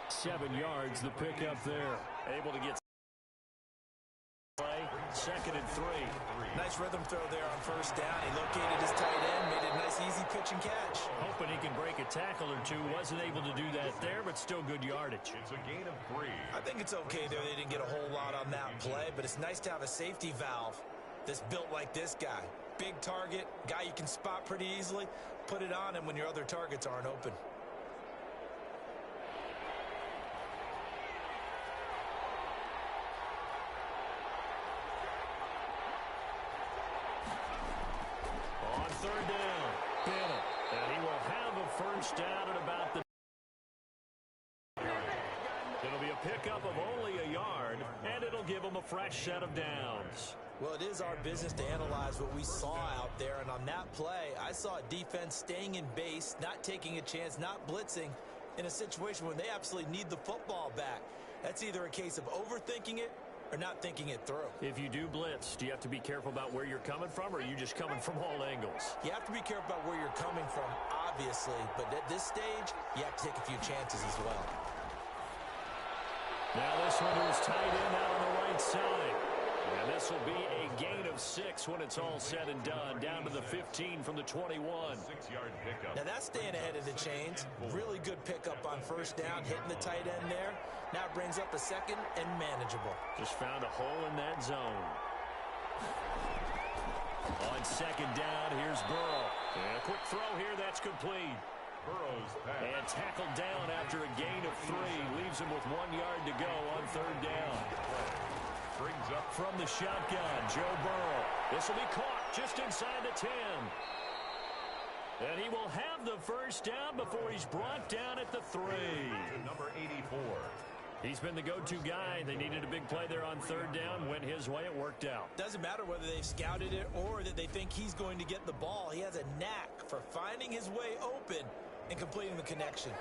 7 yards, the pickup there. Able to get play. 2nd and 3. Nice rhythm throw there on first down. He located his tight end, made it a nice, easy pitch and catch. Hoping he can break a tackle or two. Wasn't able to do that there, but still good yardage. It's a gain of 3. I think it's okay there. They didn't get a whole lot on that play, but it's nice to have a safety valve that's built like this guy. Big target, guy you can spot pretty easily. Put it on him when your other targets aren't open. On third down, Bennett. And he will have a first down at about the... It'll be a pickup of only a yard, and it'll give him a fresh set of downs. Well, it is our business to analyze what we saw out there, and on that play, I saw a defense staying in base, not taking a chance, not blitzing, in a situation when they absolutely need the football back. That's either a case of overthinking it or not thinking it through. If you do blitz, do you have to be careful about where you're coming from, or are you just coming from all angles? You have to be careful about where you're coming from, obviously, but at this stage, you have to take a few chances as well. Now this one is tight end out on the right side. And this will be a gain of 6 when it's all said and done. Down to the 15 from the 21. 6-yard pickup. Now that's staying ahead of the chains. Really good pickup on first down, hitting the tight end there. Now it brings up a 2nd and manageable. Just found a hole in that zone. On 2nd down, here's Burrow. And a quick throw here, that's complete. Burrow's pass. And tackled down after a gain of 3. Leaves him with 1 yard to go on third down. Brings up from the shotgun, Joe Burrow. This will be caught just inside the 10. And he will have the first down before he's brought down at the 3. to number 84. He's been the go-to guy. They needed a big play there on third down. Went his way. It worked out. Doesn't matter whether they've scouted it or that they think he's going to get the ball. He has a knack for finding his way open and completing the connection.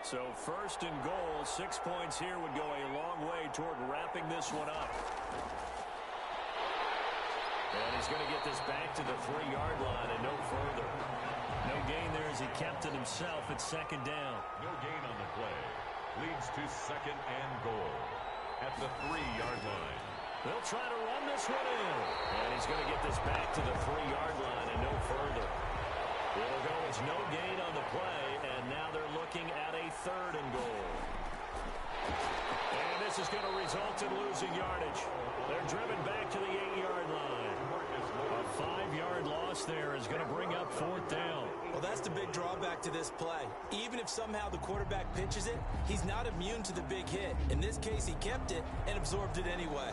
So first and goal, 6 points here would go a long way toward wrapping this one up. And he's going to get this back to the 3-yard line and no further. No gain there as he kept it himself at second down. No gain on the play. Leads to second and goal at the 3-yard line. They'll try to run this one in. And he's going to get this back to the 3-yard line and no further. It'll go as no gain on the play, and now they're looking at a third and goal. And this is going to result in losing yardage. They're driven back to the 8-yard line. A 5-yard loss there is going to bring up fourth down. Well, that's the big drawback to this play. Even if somehow the quarterback pitches it, he's not immune to the big hit. In this case, he kept it and absorbed it anyway.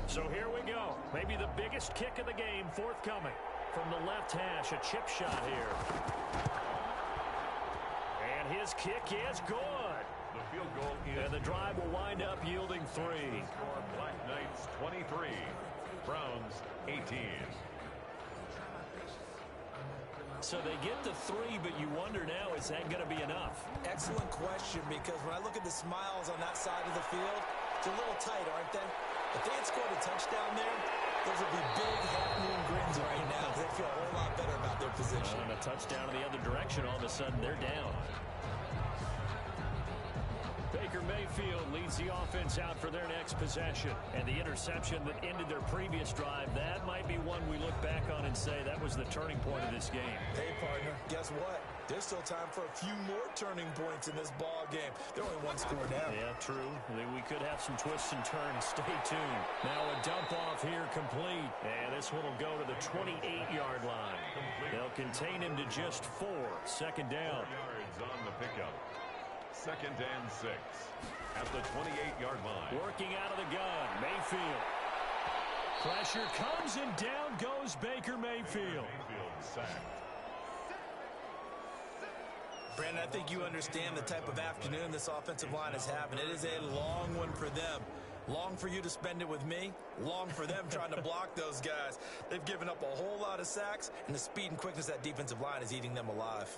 So here we go. Maybe the biggest kick of the game forthcoming. From the left hash, a chip shot here. And his kick is good. The field goal is... And the drive will wind up yielding 3. Score Black Knights 23. Browns 18. So they get the 3, but you wonder now, is that going to be enough? Excellent question, because when I look at the smiles on that side of the field, it's a little tight, aren't they? If they had scored a touchdown there, those would be big half-moon grins right now. They feel a whole lot better about their position. And a touchdown in the other direction, all of a sudden they're down. Baker Mayfield leads the offense out for their next possession. And the interception that ended their previous drive, that might be one we look back on and say that was the turning point of this game. Hey, partner, guess what? There's still time for a few more turning points in this ball game. They're only one score down. Yeah, true. We could have some twists and turns. Stay tuned. Now a dump off here complete. And this one will go to the 28-yard line. They'll contain him to just 4. Second down. 4 yards on the pickup. Second and 6 at the 28-yard line. Working out of the gun, Mayfield. Pressure comes and down goes Baker Mayfield. Mayfield sacked. Brandon, I think you understand the type of afternoon this offensive line is having. It is a long one for them. Long for you to spend it with me. Long for them trying to block those guys. They've given up a whole lot of sacks, and the speed and quickness of that defensive line is eating them alive.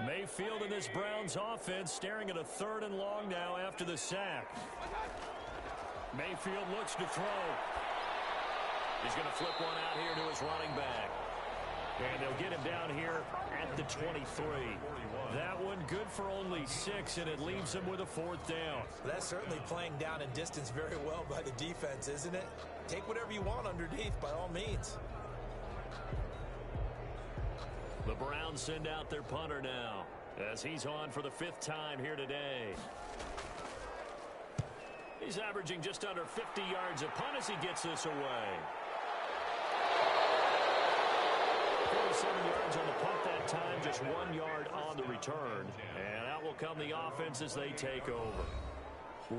Mayfield in this Browns offense staring at a third and long now after the sack. Mayfield looks to throw. He's going to flip one out here to his running back. And they'll get him down here at the 23. That one good for only 6, and it leaves him with a fourth down. That's certainly playing down in distance very well by the defense, isn't it? Take whatever you want underneath, by all means. The Browns send out their punter now as he's on for the 5th time here today. He's averaging just under 50 yards a punt as he gets this away. 47 yards on the punt that time, just 1 yard on the return. And out will come the offense as they take over.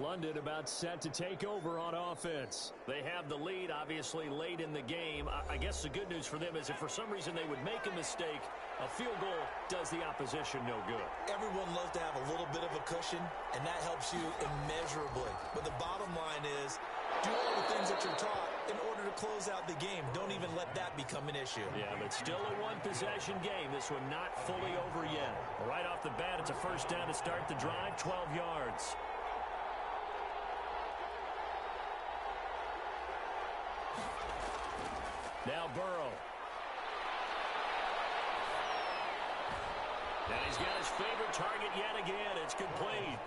London about set to take over on offense. They have the lead, obviously, late in the game. I guess the good news for them is if for some reason they would make a mistake, a field goal does the opposition no good. Everyone loves to have a little bit of a cushion, and that helps you immeasurably. But the bottom line is, do all the things that you're taught in order to close out the game. Don't even let that become an issue. Yeah, but still a one-possession game. This one not fully over yet. Right off the bat, it's a first down to start the drive, 12 yards. Now Burrow. And he's got his favorite target yet again. It's complete.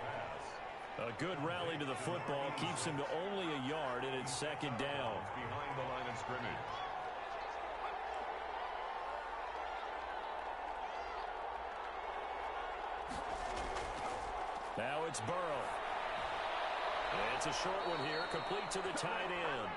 A good rally to the football keeps him to only a yard, and it's second down. Behind the line of scrimmage. Now it's Burrow. It's a short one here, complete to the tight end.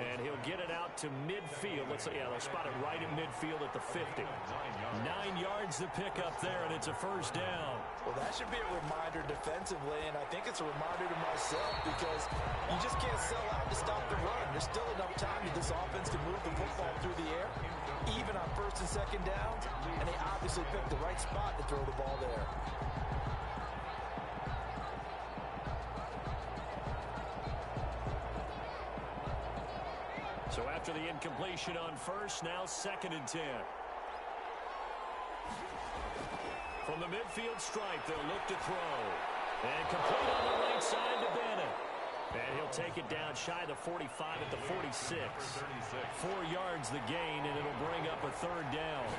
And he'll get it out to midfield. Let's say, yeah, they'll spot it right in midfield at the 50. 9 yards to pick up there, and it's a first down. Well, that should be a reminder defensively, and I think it's a reminder to myself because you just can't sell out to stop the run. There's still enough time that this offense can move the football through the air, even on first and second downs, and they obviously picked the right spot to throw the ball there. So after the incompletion on first, now 2nd and 10. From the midfield stripe, they'll look to throw. And complete on the right side to Bennett. And he'll take it down shy of the 45 at the 46. 4 yards the gain, and it'll bring up a 3rd down.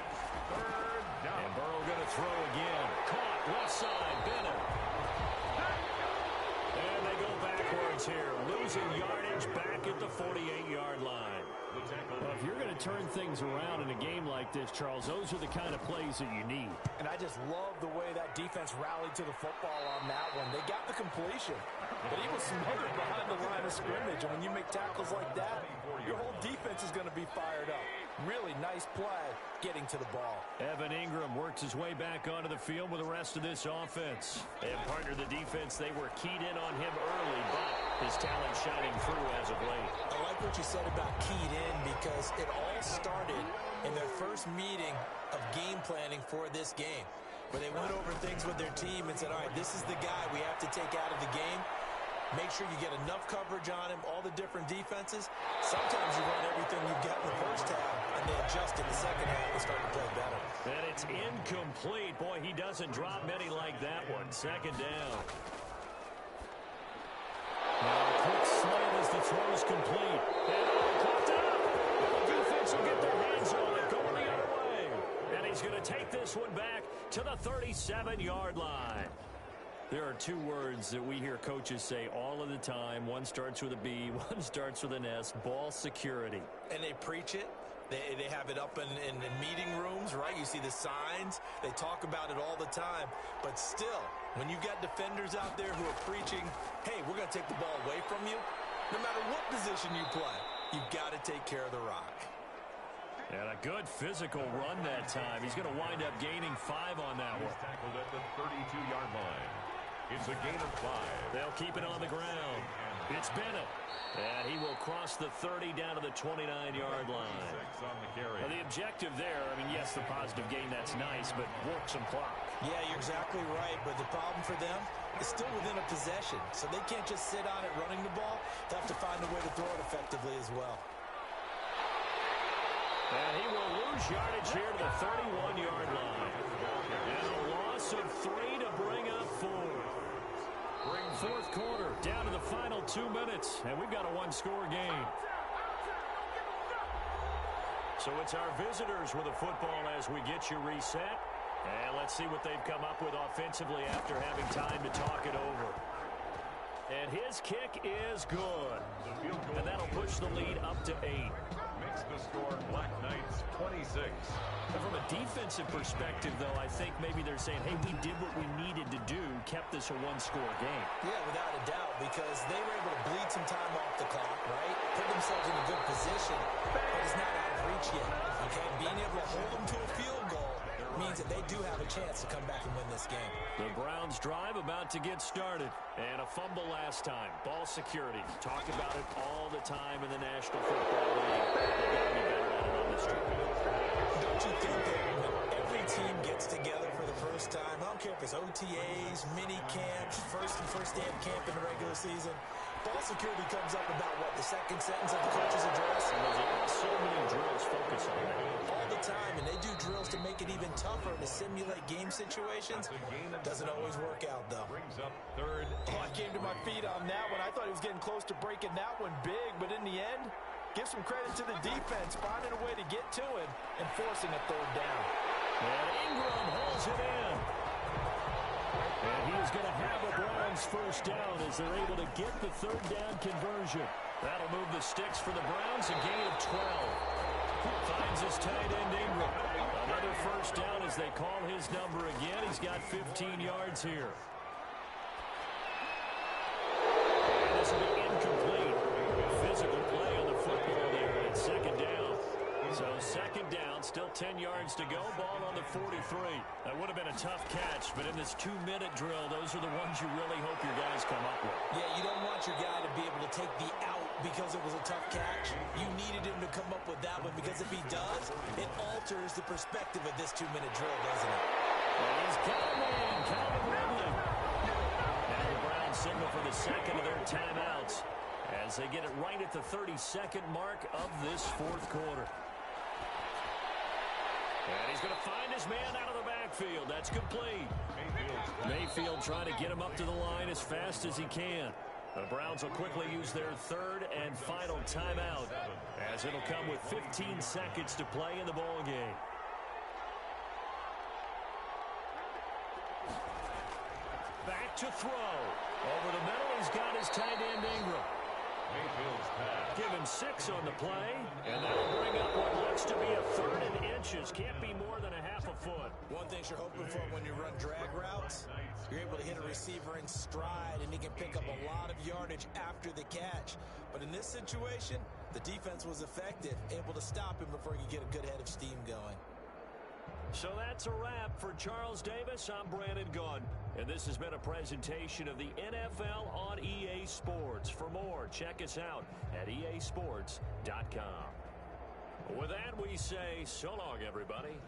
And Burrow going to throw again. Caught left side, Bennett. And they go backwards here, losing yardage back at the 48-yard line. Well, if you're going to turn things around in a game like this, Charles, those are the kind of plays that you need. And I just love the way that defense rallied to the football on that one. They got the completion, but he was smothered behind the line of scrimmage. And when you make tackles like that, your whole defense is going to be fired up. Really nice play getting to the ball. Evan Ingram works his way back onto the field with the rest of this offense. And partner the defense, they were keyed in on him early, but his talent shining through as of late. I like what you said about keyed in because it all started in their first meeting of game planning for this game, where they went over things with their team and said, all right, this is the guy we have to take out of the game. Make sure you get enough coverage on him, all the different defenses. Sometimes you run everything you've got in the first half, and they adjust in the second half and start to play better. And it's incomplete. Boy, he doesn't drop many like that one. 2nd down. Now a quick slant as the throw's complete. And caught up. The defense will get their hands on it, going the other way. And he's going to take this one back to the 37-yard line. There are 2 words that we hear coaches say all of the time. One starts with a B, one starts with an S, ball security. And they preach it. They have it up in meeting rooms, right? You see the signs. They talk about it all the time. But still, when you've got defenders out there who are preaching, hey, we're going to take the ball away from you, no matter what position you play, you've got to take care of the rock. And a good physical run that time. He's going to wind up gaining 5 on that one. He's tackled at the 32-yard line. It's a gain of 5. They'll keep it on the ground. It's Bennett. And he will cross the 30 down to the 29-yard line. On the carry. Now the objective there, I mean, yes, the positive gain, that's nice, but work some clock. Yeah, you're exactly right. But the problem for them is still within a possession. So they can't just sit on it running the ball. They have to find a way to throw it effectively as well. And he will lose yardage here to the 31-yard line. And a loss of 3 to bring up 4. 4th quarter, down to the final 2 minutes, and we've got a 1-score game. So it's our visitors with the football as we get you reset. And let's see what they've come up with offensively after having time to talk it over. And his kick is good. And that'll push the lead up to 8. Makes the score Black Knights 26. And from a defensive perspective, though, I think maybe they're saying, hey, we did what we needed to do, kept this a 1-score game. Yeah, without a doubt, because they were able to bleed some time off the clock, right? Put themselves in a good position, but it's not out of reach yet. Okay, being able to hold them to a field goal means that they do have a chance to come back and win this game. The Browns drive about to get started. And a fumble last time. Ball security. Talk about it all the time in the National Football League. They've got to be better at it on this trip. Don't you think that when every team gets together for the first time, I don't care if it's OTAs, mini camps, first day of camp in the regular season, ball security comes up about what, the second sentence of the coach's address? And there's so many drills focus on that. All the time, and they do drills to make it even tougher to simulate game situations. Doesn't always work out, though. Brings up 3rd. Oh, I came to my feet on that one. I thought he was getting close to breaking that one big, but in the end, give some credit to the defense, finding a way to get to him and forcing a 3rd down. And Ingram holds it in. And he's going to have a Browns first down as they're able to get the 3rd down conversion. That'll move the sticks for the Browns, a gain of 12. Finds his tight end Ingram. Another first down as they call his number again. He's got 15 yards here. And Still 10 yards to go. Ball on the 43. That would have been a tough catch, but in this 2-minute drill, those are the ones you really hope your guys come up with. Yeah, you don't want your guy to be able to take the out because it was a tough catch. You needed him to come up with that one because if he does, it alters the perspective of this 2-minute drill, doesn't it? Well, he's got him in. Calvin Ridley. And the Browns signal for the second of their timeouts as they get it right at the 32nd mark of this fourth quarter. And he's going to find his man out of the backfield. That's complete. Mayfield trying to get him up to the line as fast as he can. The Browns will quickly use their third and final timeout as it'll come with 15 seconds to play in the ball game. Back to throw. Over the middle, he's got his tight end Ingram. Give him 6 on the play, and that'll bring up what looks to be a 3rd and inches. Can't be more than a half a foot. One thing you're hoping for when you run drag routes, you're able to hit a receiver in stride, and he can pick up a lot of yardage after the catch. But in this situation, the defense was effective, able to stop him before he could get a good head of steam going. So that's a wrap for Charles Davis. I'm Brandon Gunn, and this has been a presentation of the NFL on EA Sports. For more, check us out at easports.com. With that, we say so long, everybody.